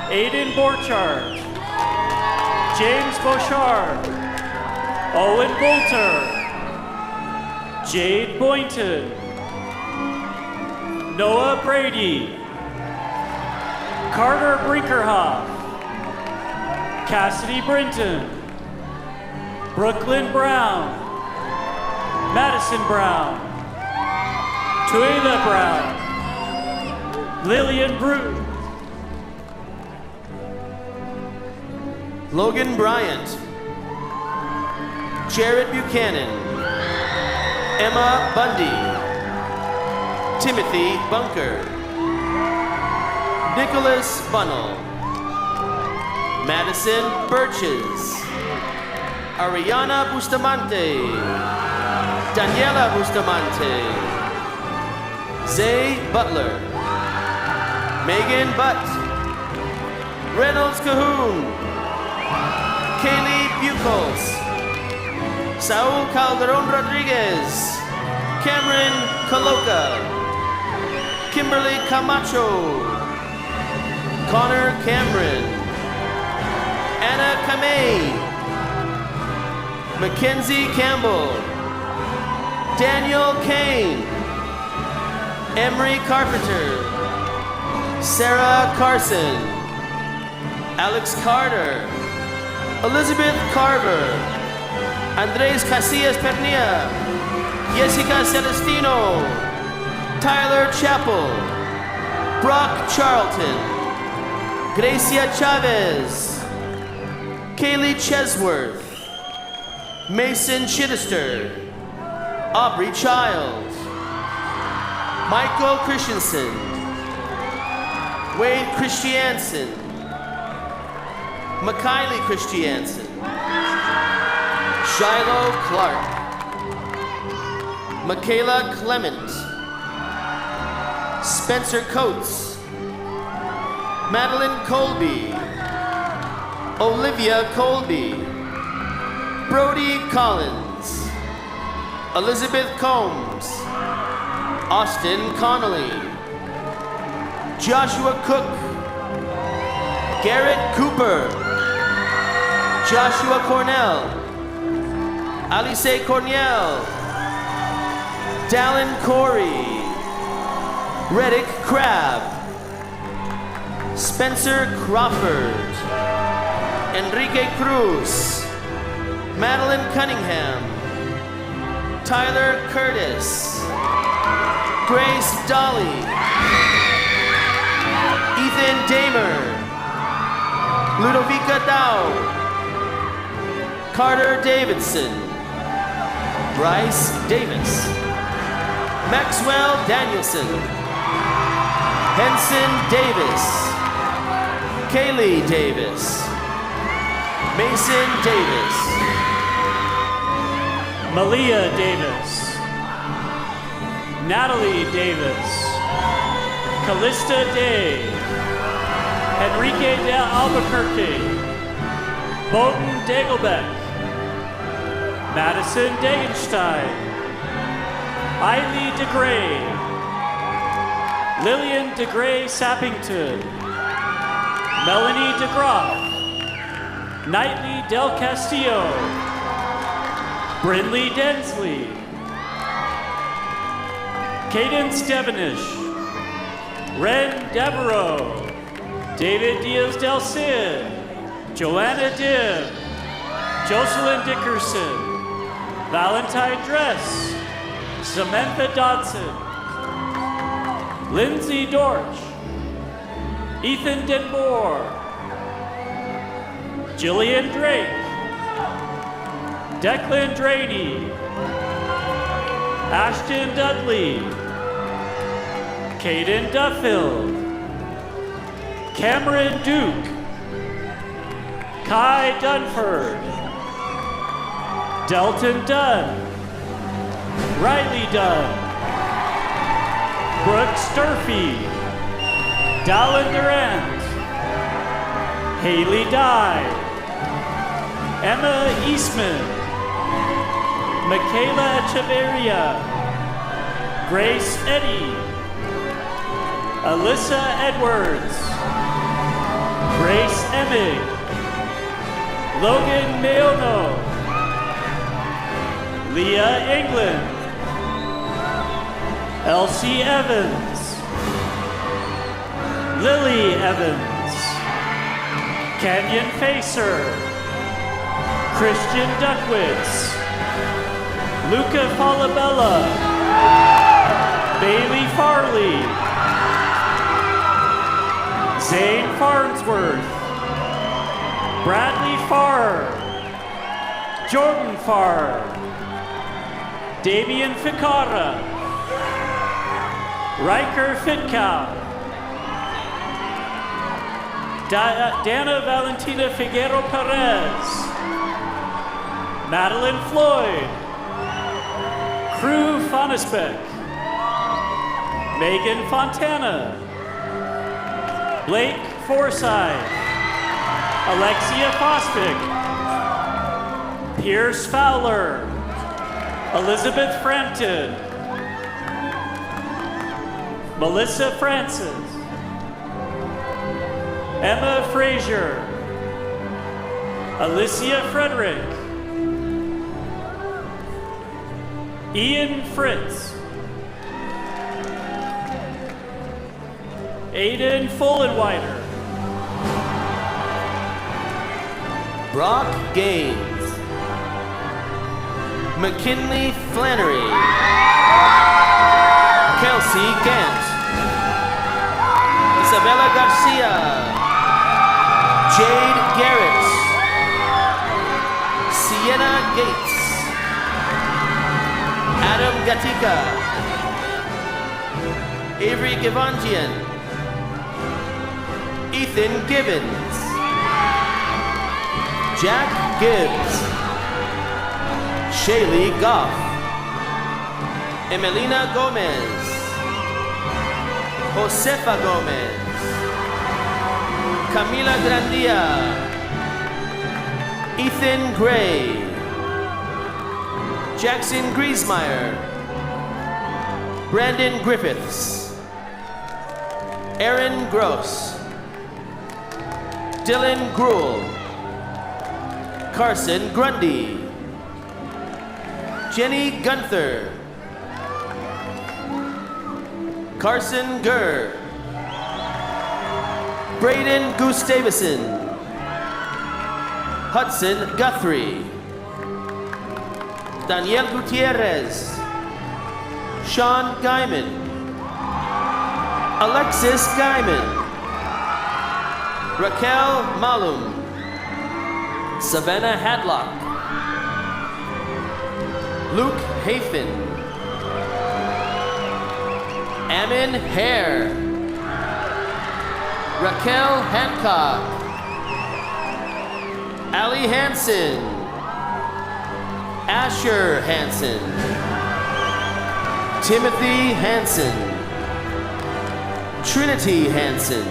Aiden Borchardt, James Bouchard, Owen Bolter, Jade Boynton, Noah Brady, Carter Brinkerhoff, Cassidy Brinton, Brooklyn Brown, Madison Brown, Tuela Brown, Lillian Brew, Logan Bryant, Jared Buchanan, Emma Bundy, Timothy Bunker, Nicholas Bunnell, Madison Birches, Ariana Bustamante, Daniela Bustamante, Zay Butler, Megan Butt, Reynolds Cahoon, Kaylee Buchholz, Saul Calderon Rodriguez, Cameron Caloca, Kimberly Camacho, Connor Cameron, Anna Kamei, Mackenzie Campbell, Daniel Kane, Emery Carpenter, Sarah Carson, Alex Carter, Elizabeth Carver, Andres Casillas Pernia, Jessica Celestino, Tyler Chappell, Brock Charlton, Gracia Chavez, Kaylee Chesworth, Mason Chittister, Aubrey Child, Michael Christensen, Wade Christiansen, Makaylee Christiansen, Shiloh Clark, Michaela Clement, Spencer Coates, Madeline Colby, Olivia Colby, Brody Collins, Elizabeth Combs, Austin Connolly, Joshua Cook, Garrett Cooper, Joshua Cornell, Alice Corniel, Dallin Corey, Reddick Crabb, Spencer Crawford, Enrique Cruz, Madeline Cunningham, Tyler Curtis, Grace Dolly, Ethan Damer, Ludovica Dow, Carter Davidson, Bryce Davis, Maxwell Danielson, Henson Davis, Kaylee Davis, Mason Davis, Malia Davis, Natalie Davis, Callista Day, Enrique de Albuquerque, Bowden Dagelbeck, Madison Degenstein, Eileen DeGray, Lillian DeGray Sappington, Melanie DeGroff, Knightley Del Castillo, Brindley Densley, Cadence Devonish, Ren Devereaux, David Diaz Del Cid, Joanna Dibb, Jocelyn Dickerson, Valentine Dress, Samantha Dodson, Lindsay Dorch, Ethan Denboer, Jillian Drake, Declan Draney, Ashton Dudley, Caden Duffield, Cameron Duke, Kai Dunford, Delton Dunn, Riley Dunn, Brooke Sturfy, Dallin Durant, Haley Dye, Emma Eastman, Michaela Echeverria, Grace Eddy, Alyssa Edwards, Grace Emig, Logan Mayono, Leah England, Elsie Evans, Lily Evans, Kenyon Facer, Christian Duckwitz, Luca Falabella, Bailey Farley, Zane Farnsworth, Bradley Farr, Jordan Farr, Damian Ficara, Riker Fitkow, Dana Valentina Figueroa Perez, Madeline Floyd, Crew Fonisbeck, Megan Fontana, Blake Forsyth, Alexia Fospick, Pierce Fowler, Elizabeth Frampton, Melissa Francis, Emma Frazier, Alicia Frederick, Ian Fritz, Aiden Fullenweider, Brock Gaines, McKinley Flannery, Kelsey Gant, Isabella Garcia, Jade Garrett, Sienna Gates, Adam Gatica, Avery Givangian, Ethan Gibbons, Jack Gibbs, Shaylee Goff, Emelina Gomez, Josefa Gomez, Camila Grandia, Ethan Gray, Jackson Griesmeyer, Brandon Griffiths, Aaron Gross, Dylan Gruel, Carson Grundy, Jenny Gunther. Carson Gurr. Braden Gustavison. Hudson Guthrie. Daniel Gutierrez. Sean Guyman. Alexis Guyman. Raquel Malum. Savannah Hadlock. Luke Hafen. Amin Hare. Raquel Hancock. Ali Hansen. Asher Hansen. Timothy Hansen. Trinity Hansen.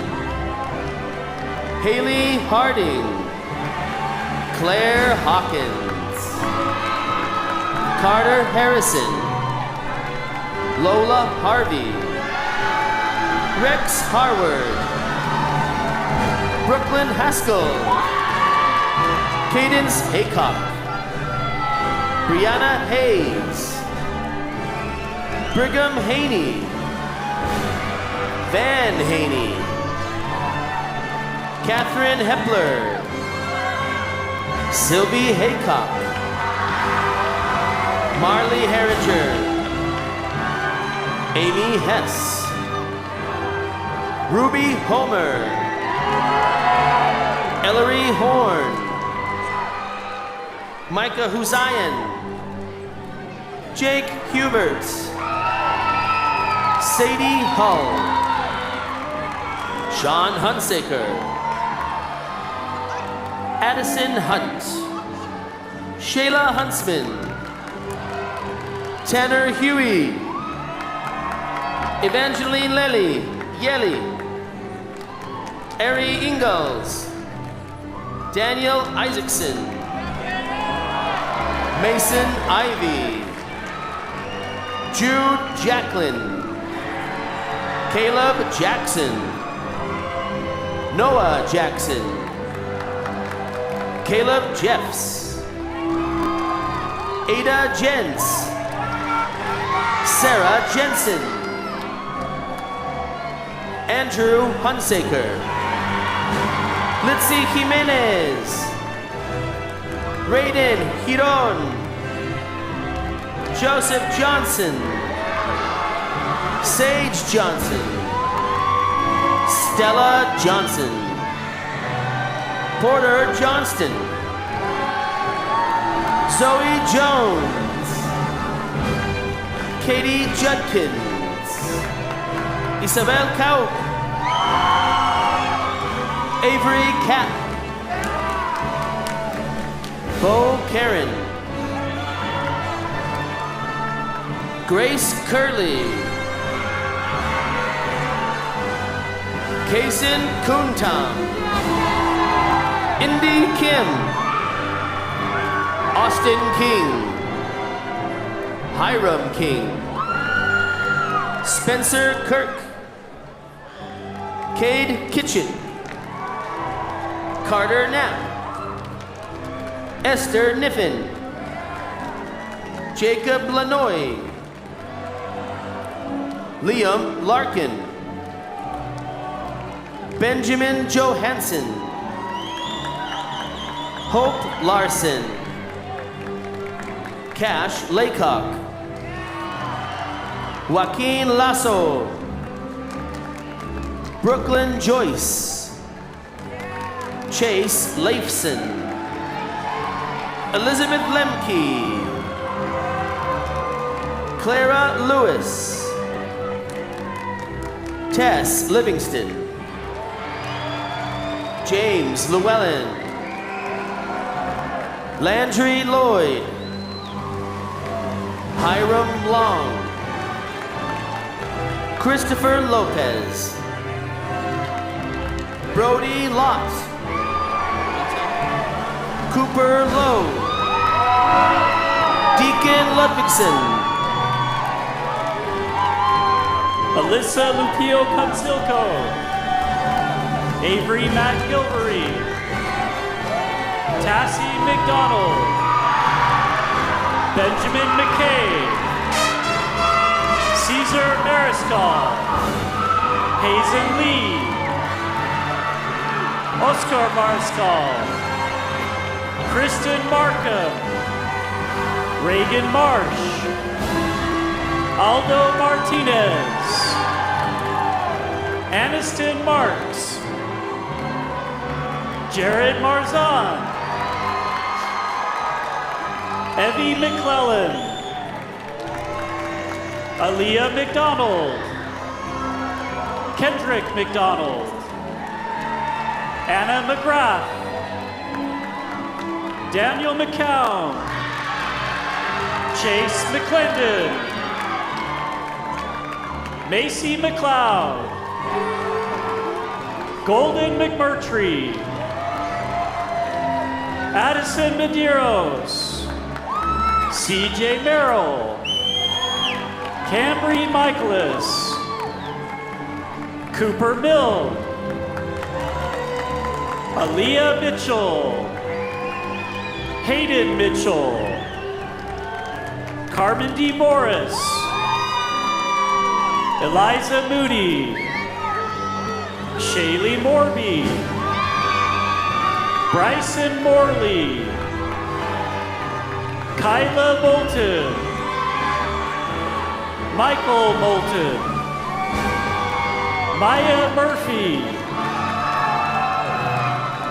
Haley Harding. Claire Hawkins. Carter Harrison. Lola Harvey. Rex Harward. Brooklyn Haskell. Cadence Haycock. Brianna Hayes. Brigham Haney. Van Haney. Catherine Hepler. Sylvie Haycock. Marley Herringer. Amy Hess. Ruby Homer. Ellery Horn. Micah Husayan. Jake Hubert. Sadie Hull. Sean Hunsaker. Addison Hunt. Shayla Huntsman. Tanner Huey. Evangeline Yelly. Ari Ingalls. Daniel Isaacson. Mason Ivy. Jude Jacqueline. Caleb Jackson. Noah Jackson. Caleb Jeffs. Ada Jens. Sarah Jensen. Andrew Hunsaker. Litzy Jimenez. Raiden Hiron. Joseph Johnson. Sage Johnson. Stella Johnson. Porter Johnston. Zoe Jones. Katie Judkins. Isabel Kauk. Avery Cap. Bo Karen. Grace Curley. Kason Kuntam. Indy Kim. Austin King. Hiram King. Spencer Kirk. Cade Kitchen. Carter Knapp. Esther Niffen. Jacob Lanoy. Liam Larkin. Benjamin Johansson. Hope Larson. Cash Laycock. Joaquin Lasso. Brooklyn Joyce. Chase Leifson. Elizabeth Lemke. Clara Lewis. Tess Livingston. James Llewellyn. Landry Lloyd. Hiram Long. Christopher Lopez. Brody Lott. Cooper Lowe. Deacon Ludvigson. Alyssa Lupio Consilco. Avery McGilvery. Tassie McDonald. Benjamin McKay, Caesar Mariscal, Hazen Lee, Oscar Mariscal, Kristen Markham, Reagan Marsh, Aldo Martinez, Aniston Marks, Jared Marzan, Evie McClellan, Aaliyah McDonald, Kendrick McDonald, Anna McGrath, Daniel McCown, Chase McClendon, Macy McLeod, Golden McMurtry, Addison Medeiros, CJ Merrill, Cambry Michaelis, Cooper Mill, Aaliyah Mitchell, Hayden Mitchell, Carmen D. Morris, Eliza Moody, Shaylee Morby, Bryson Morley, Kyla Moulton, Michael Moulton, Maya Murphy,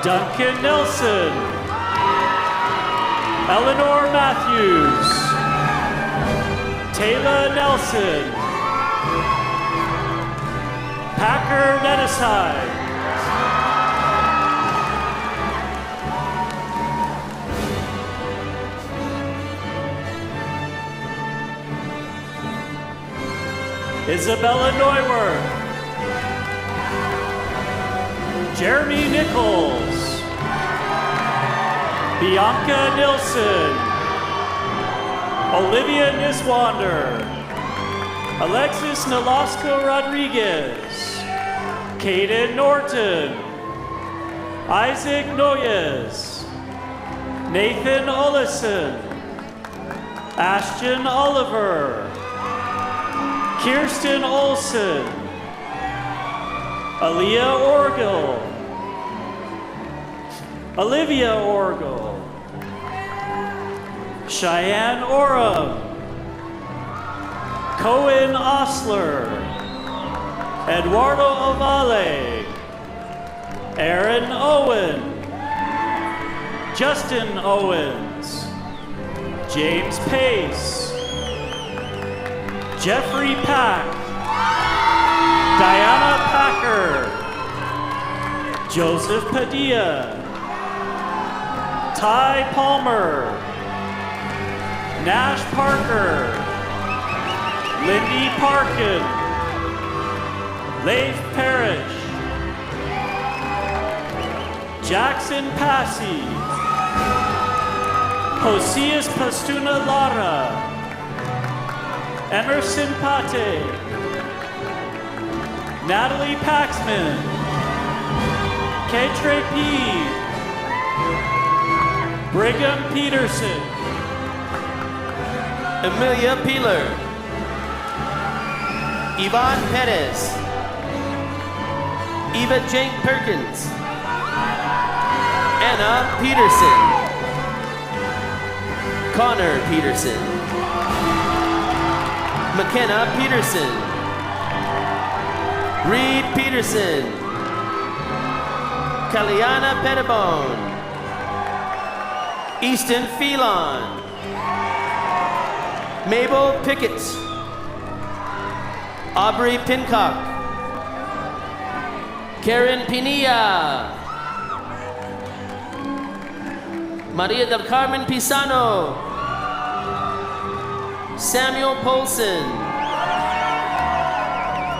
Duncan Nelson, Eleanor Matthews, Taylor Nelson, Packer Neteside, Isabella Neuwirth, Jeremy Nichols, Bianca Nilsson, Olivia Niswander, Alexis Nolasco Rodriguez, Caden Norton, Isaac Noyes, Nathan Ollison, Ashton Oliver, Kirsten Olson, Aaliyah Orgel, Olivia Orgel, Cheyenne Oram, Cohen Osler, Eduardo Ovale, Aaron Owen, Justin Owens, James Pace, Jeffrey Pack, Diana Packer, Joseph Padilla, Ty Palmer, Nash Parker, Lindy Parkin, Leif Parrish, Jackson Passy, Josias Pastuna Lara, Emerson Pate, Natalie Paxman, Katre P, Brigham Peterson, Amelia Peeler, Yvonne Perez, Eva Jane Perkins, Anna Peterson, Connor Peterson, McKenna Peterson, Reed Peterson, Kaliana Pettibone, Easton Phelan, Mabel Pickett, Aubrey Pincock, Karen Pinilla, Maria del Carmen Pisano, Samuel Polson,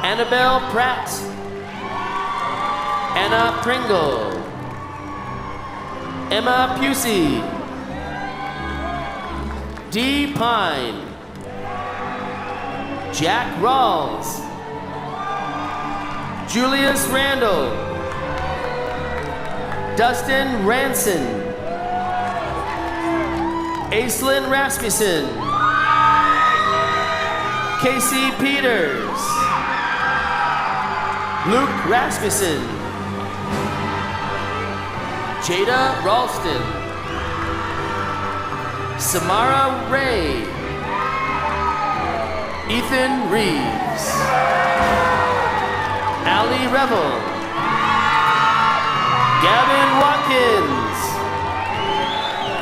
Annabelle Pratt, Anna Pringle, Emma Pusey, Dee Pine, Jack Rawls, Julius Randall, Dustin Ranson, Aislinn Rasmussen, Casey Peters, Luke Rasmussen, Jada Ralston, Samara Ray, Ethan Reeves, Ali Revel, Gavin Watkins,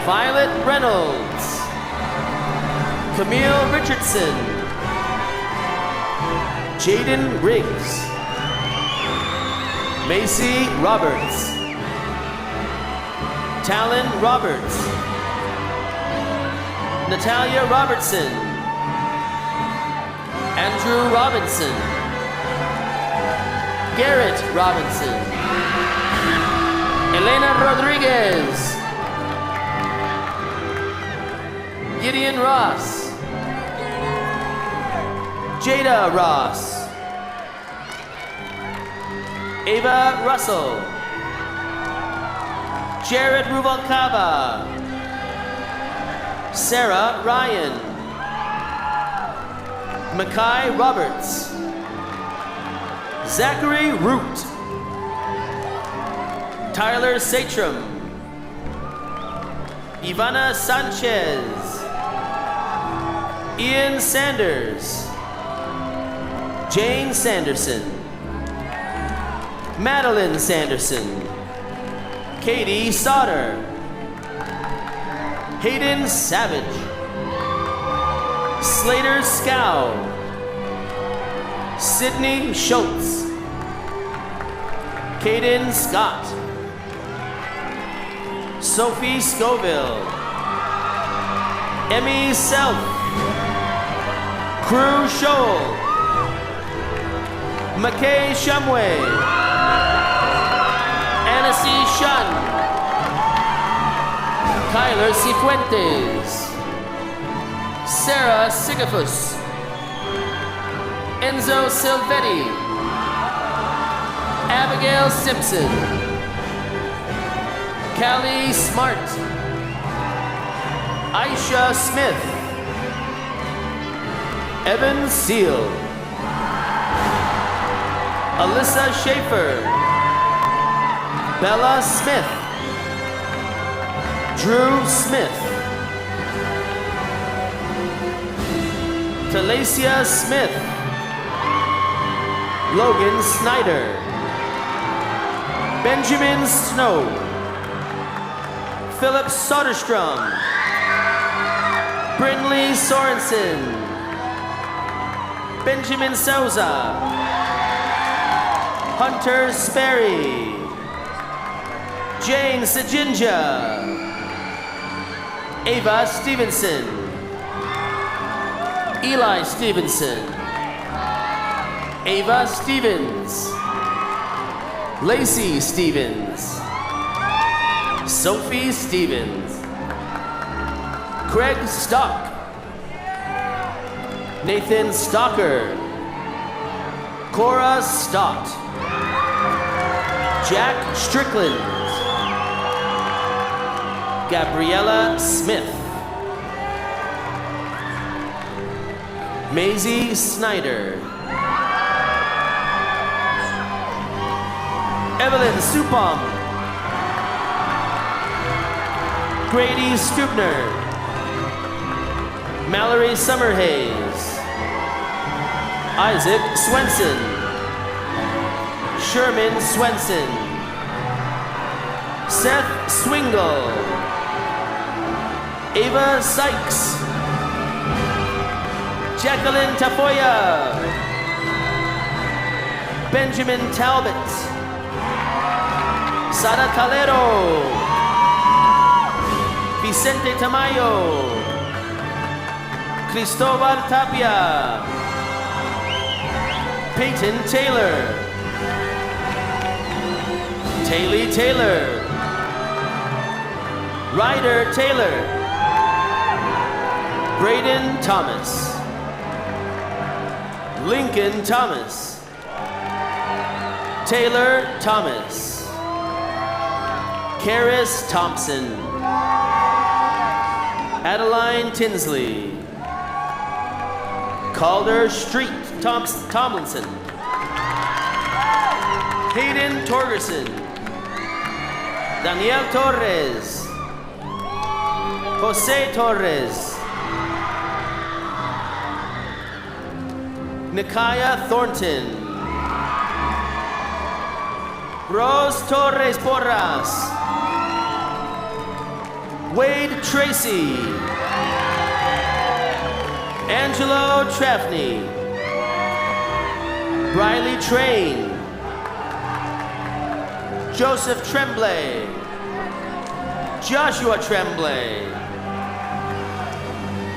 Violet Reynolds, Camille Richardson, Jaden Riggs, Macy Roberts, Talon Roberts, Natalia Robertson, Andrew Robinson, Garrett Robinson, Elena Rodriguez, Gideon Ross, Jada Ross, Ava Russell, Jared Rubalcaba, Sarah Ryan, Mackay Roberts, Zachary Root, Tyler Satram, Ivana Sanchez, Ian Sanders, Jane Sanderson, Madeline Sanderson, Katie Sauter, Hayden Savage, Slater Scow, Sydney Schultz, Caden Scott, Sophie Scoville, Emmy Self, Crew Shoal, McKay Shumway, Annecy Shun, Kyler Cifuentes, Sarah Sigafus, Enzo Silvetti, Abigail Simpson, Callie Smart, Aisha Smith, Evan Seal, Alyssa Schaefer, Bella Smith, Drew Smith, Talacia Smith, Logan Snyder, Benjamin Snow, Philip Soderstrom, Brinley Sorensen, Benjamin Souza, Hunter Sperry, Jane Sajinja, Ava Stevenson, Eli Stevenson, Ava Stevens, Lacey Stevens, Sophie Stevens, Craig Stock, Nathan Stalker, Cora Stott, Jack Strickland, Gabriella Smith, Maisie Snyder, Evelyn Supom, Grady Stubner, Mallory Summerhays, Isaac Swenson, Sherman Swenson, Seth Swingle, Ava Sykes, Jacqueline Tafoya, Benjamin Talbot, Sara Calero, Vicente Tamayo, Cristobal Tapia, Peyton Taylor, Taylor Taylor, Ryder Taylor, Braden Thomas, Lincoln Thomas, Taylor Thomas, Karis Thompson, Adeline Tinsley. Calder Street Tomlinson. Hayden Torgerson. Daniel Torres. Jose Torres. Nikaya Thornton. Rose Torres Porras. Wade Tracy. Angelo Trefny. Riley Train. Joseph Tremblay. Joshua Tremblay.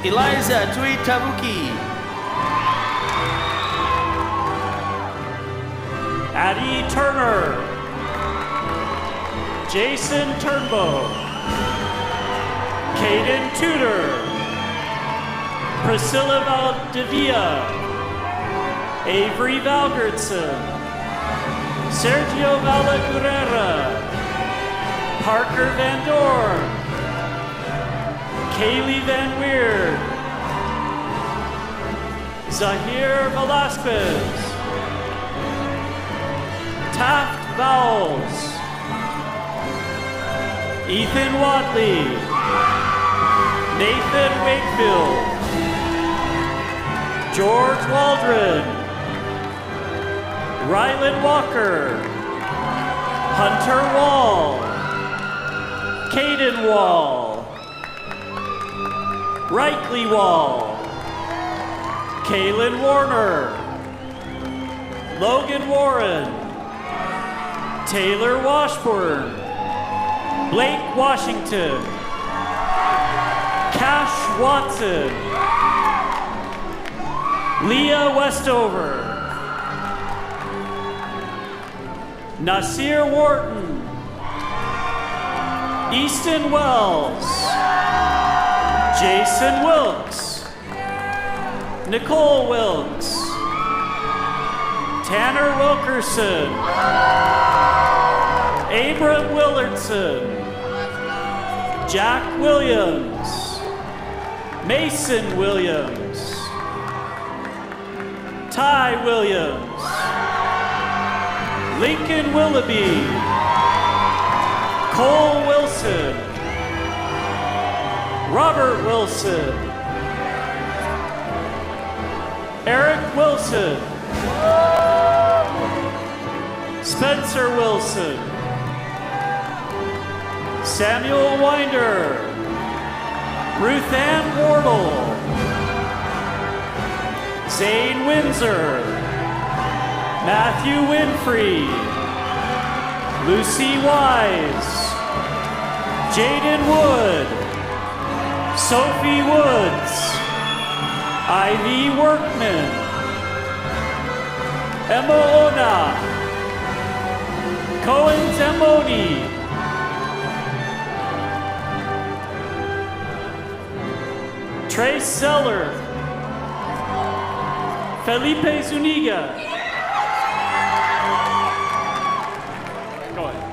Eliza Tui Tabuki. Addie Turner. Jason Turnbow. Caden Tudor. Priscilla Valdivia. Avery Valgertson. Sergio Valagurera. Parker Van Dorn. Kaylee Van Weird. Zahir Velasquez. Taft Vowles. Ethan Wadley. Nathan Wakefield. George Waldron. Rylan Walker. Hunter Wall. Caden Wall. Reikley Wall. Kaylin Warner. Logan Warren. Taylor Washburn. Blake Washington. Cash Watson. Leah Westover. Nasir Wharton. Easton Wells. Jason Wilkes. Nicole Wilkes. Tanner Wilkerson. Abram Willardson. Jack Williams. Mason Williams. Ty Williams. Lincoln Willoughby. Cole Wilson. Robert Wilson. Eric Wilson. Spencer Wilson. Samuel Winder. Ruth Ann Wardle. Zane Windsor. Matthew Winfrey. Lucy Wise. Jaden Wood. Sophie Woods. Ivy Workman. Emma Ona. Cohen Zamboni. Trace Zeller. Felipe Zuniga. Go ahead.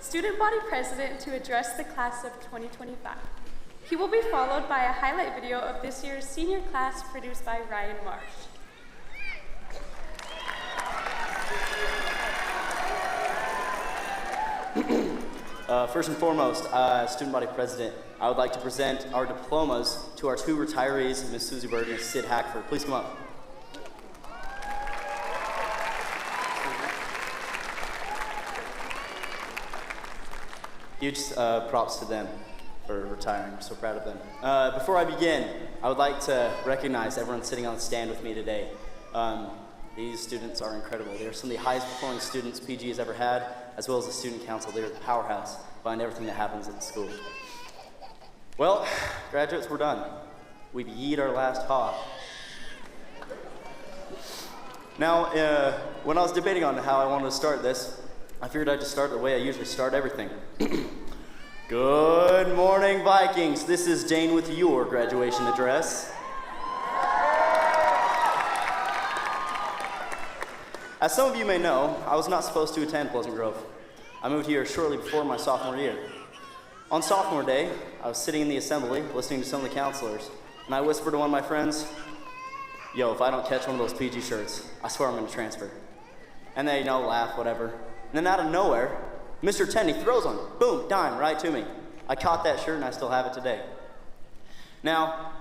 Student Body President to address the class of 2025. He will be followed by a highlight video of this year's senior class produced by Ryan Marsh. First and foremost, Student Body President, I would like to present our diplomas to our two retirees, Ms. Susie Bird and Sid Hackford. Please come up. Huge props to them for retiring. I'm so proud of them. Before I begin, I would like to recognize everyone sitting on the stand with me today. These students are incredible. They are some of the highest performing students PG has ever had, as well as the student council. They're the powerhouse behind everything that happens at the school. Well, graduates, we're done. We've yeed our last hop. Now, when I was debating on how I wanted to start this, I figured I'd just start the way I usually start everything. Good morning, Vikings. This is Dane with your graduation address. As some of you may know, I was not supposed to attend Pleasant Grove. I moved here shortly before my sophomore year. On sophomore day, I was sitting in the assembly listening to some of the counselors, and I whispered to one of my friends, "Yo, if I don't catch one of those PG shirts, I swear I'm gonna transfer." And they, laugh, whatever. And then out of nowhere, Mr. Tenney throws one, boom, dime, right to me. I caught that shirt and I still have it today. Now,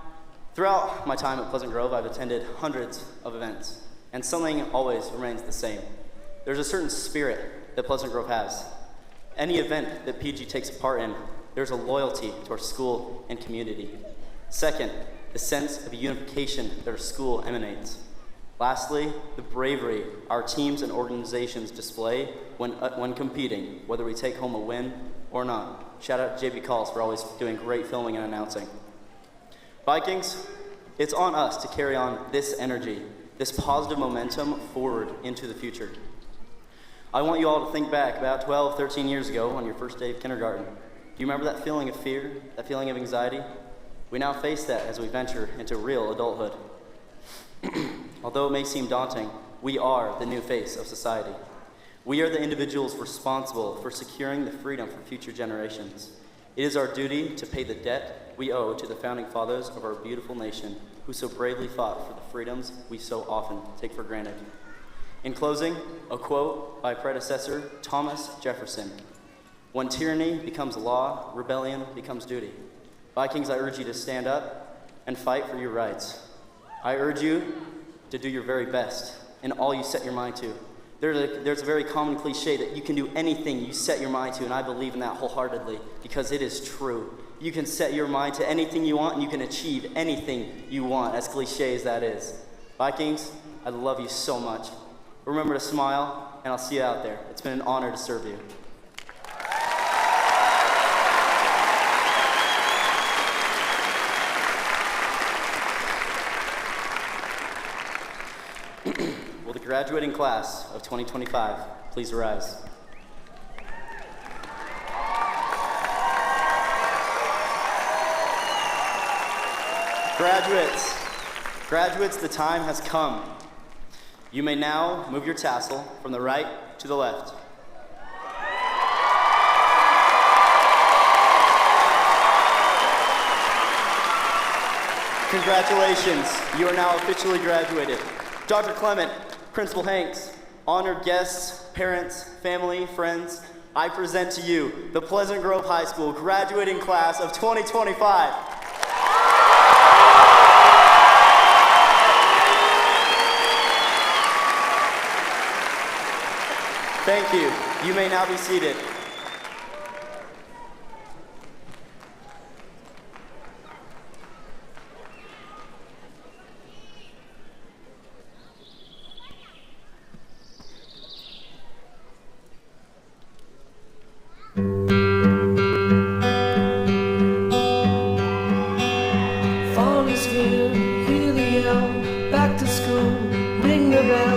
throughout my time at Pleasant Grove, I've attended hundreds of events, and something always remains the same. There's a certain spirit that Pleasant Grove has. Any event that PG takes part in, there's a loyalty to our school and community. Second, the sense of unification that our school emanates. Lastly, the bravery our teams and organizations display when competing, whether we take home a win or not. Shout out to JB Calls for always doing great filming and announcing. Vikings, it's on us to carry on this energy, this positive momentum forward into the future. I want you all to think back about 12, 13 years ago on your first day of kindergarten. Do you remember that feeling of fear, that feeling of anxiety? We now face that as we venture into real adulthood. Although it may seem daunting, we are the new face of society. We are the individuals responsible for securing the freedom for future generations. It is our duty to pay the debt we owe to the founding fathers of our beautiful nation, who so bravely fought for the freedoms we so often take for granted. In closing, a quote by predecessor Thomas Jefferson: "When tyranny becomes law, rebellion becomes duty." Vikings, I urge you to stand up and fight for your rights. I urge you to do your very best in all you set your mind to. There's a very common cliche that you can do anything you set your mind to, and I believe in that wholeheartedly because it is true. You can set your mind to anything you want, and you can achieve anything you want, as cliche as that is. Vikings, I love you so much. Remember to smile, and I'll see you out there. It's been an honor to serve you. Will the graduating class of 2025 please rise? Graduates, the time has come. You may now move your tassel from the right to the left. Congratulations, you are now officially graduated. Dr. Clement, Principal Hanks, honored guests, parents, family, friends, I present to you the Pleasant Grove High School graduating class of 2025. Thank you. You may now be seated. Fall is here, hear the yell, back to school, ring the bell,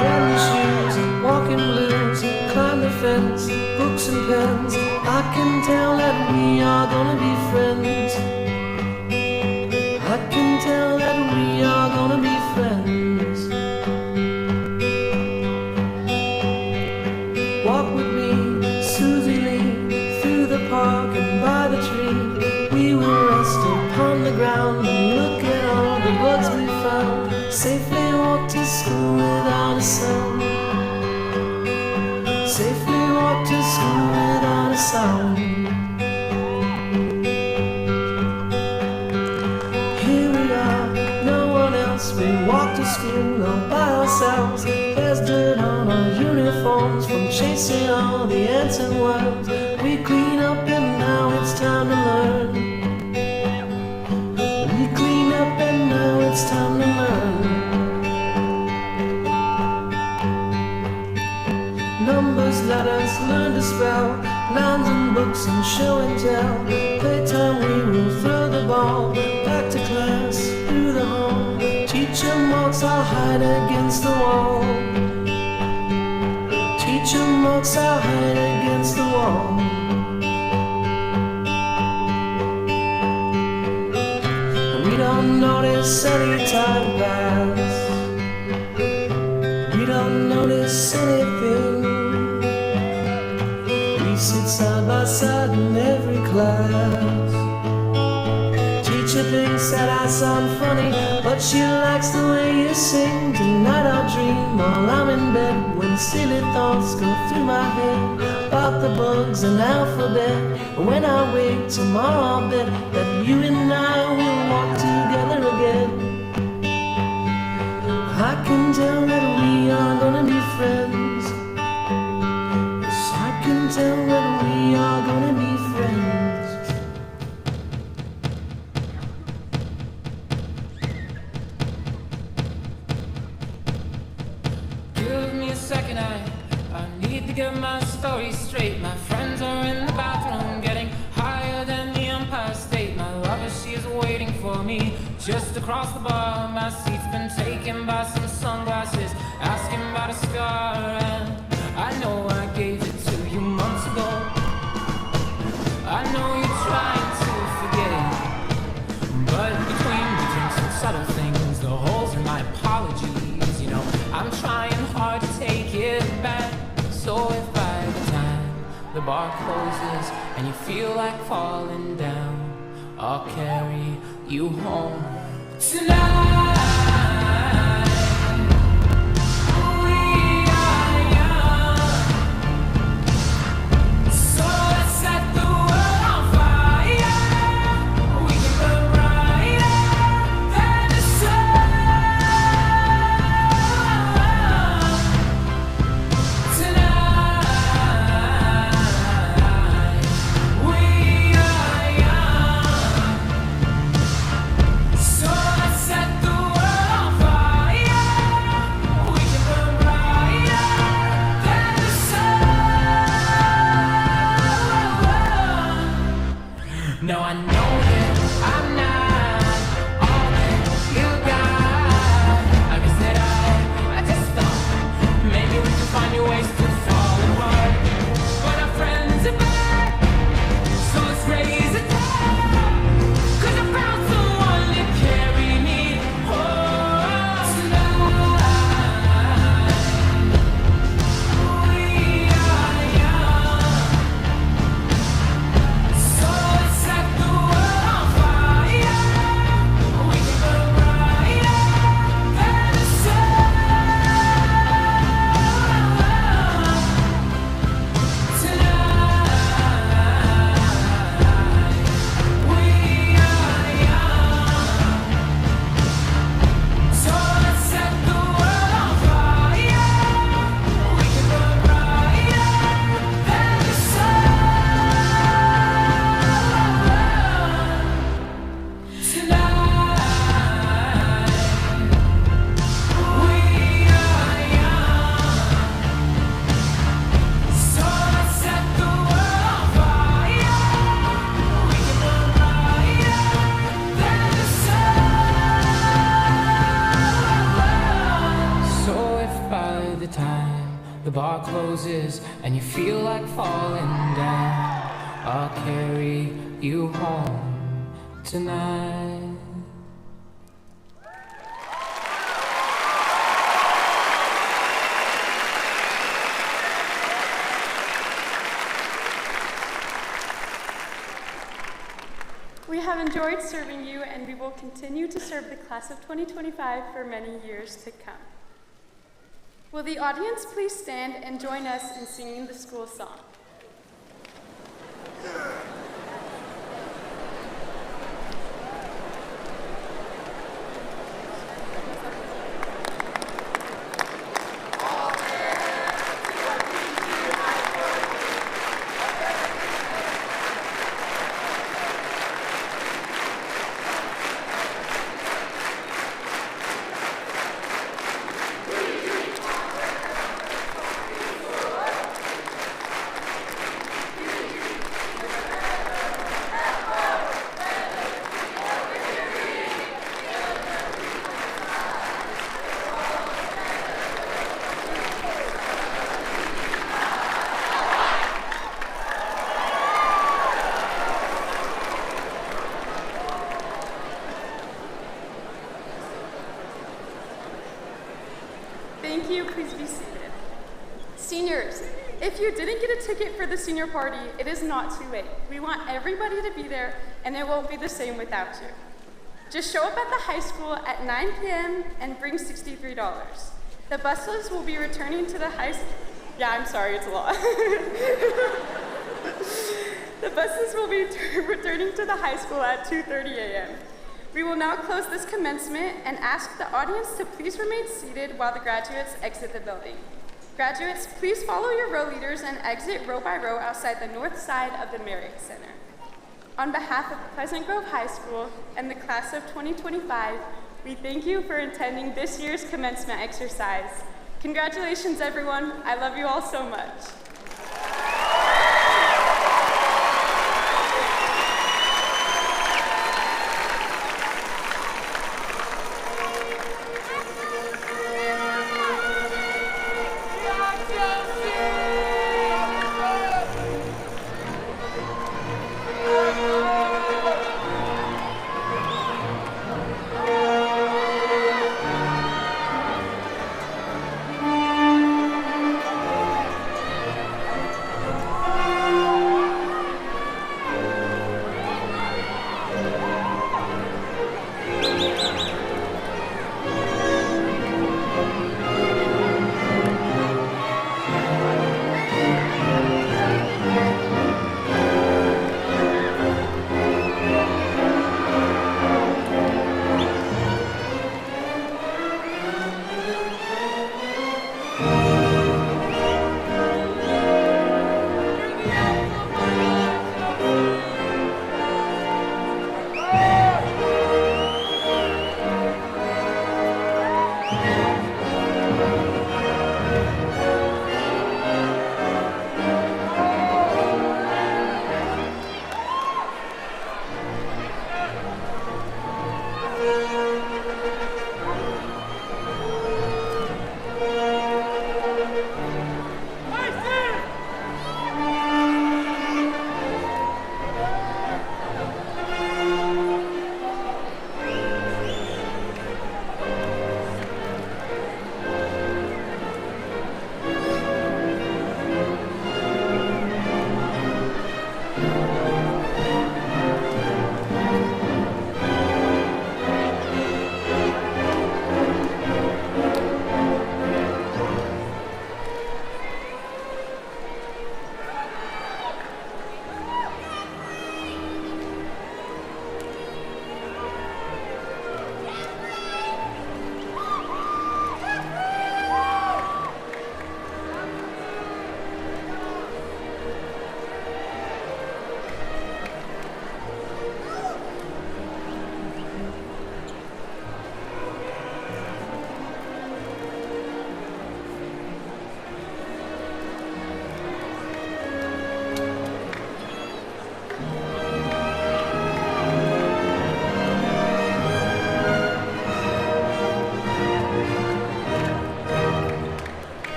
brand new shoes, walking blues, climb the fence, books and pens. I can tell that we are gonna be friends. I can tell that we are gonna be friends. Walk with me, Susie Lee, through the park and by the tree. We will rest upon the ground and look at all the bugs we found. Safely walk to school without a sound. Safely walk to school without a sound. Here we are, no one else. We walk to school all by ourselves. There's dirt on our uniforms from chasing all the ants and worms. We clean up time to learn. We clean up and now it's time to learn. Numbers, letters, learn to spell, lines and books and show and tell. Playtime, we will throw the ball back to class, through the hall. Teacher marks, I'll hide against the wall. Teacher marks, I'll hide against the wall. We don't notice any time pass. We don't notice anything. We sit side by side in every class. Teacher thinks that I sound funny, but she likes the way you sing. Tonight I'll dream while I'm in bed, when silly thoughts go through my head about the bugs and alphabet. And when I wake tomorrow, I'll bet that you and I will walk together again. I can tell that we are gonna be friends. Yes, I can tell that we are gonna be friends. Give me a second, I need to get my story straight. My friends are in the bathroom, getting higher than the Empire State. My lover, she is waiting for me just across the bar. My seat's been taken by some sunglasses, asking about a scar. And I know I gave it to you months ago. I know you're trying to forget, but between the drinks and subtle things, the holes in my apologies, you know, I'm trying hard to take it back. So if by the time the bar closes and you feel like falling down, I'll carry you home tonight. No, I know that I'm not all that you got. I guess that I just thought maybe we could find new ways to fall apart. But our friends are back, so let's raise a toast. 'Cause I found someone to carry me home tonight. We are young, so let's set the world on fire. We can burn brighter than the sun tonight. We are young, so let's set the world on fire. We can burn brighter than the sun tonight. We are young, so let's set the world on fire. We can burn brighter than the sun. So if by the time the bar closes and you feel like falling down, I'll carry you home tonight. We have enjoyed serving you, and we will continue to serve the class of 2025 for many years to come. Will the audience please stand and join us in singing the school song? Thank you, please be seated. Seniors, if you didn't get a ticket for the senior party, it is not too late. We want everybody to be there, and it won't be the same without you. Just show up at the high school at 9 p.m. and bring $63. The buses will be returning to the high school. Yeah, I'm sorry, it's a lot. The buses will be returning to the high school at 2:30 a.m. We will now close this commencement and ask the audience to please remain seated while the graduates exit the building. Graduates, please follow your row leaders and exit row by row outside the north side of the MARRIOTT Center. On behalf of Pleasant Grove High School and the class of 2025, we thank you for attending this year's commencement exercise. Congratulations, everyone. I love you all so much.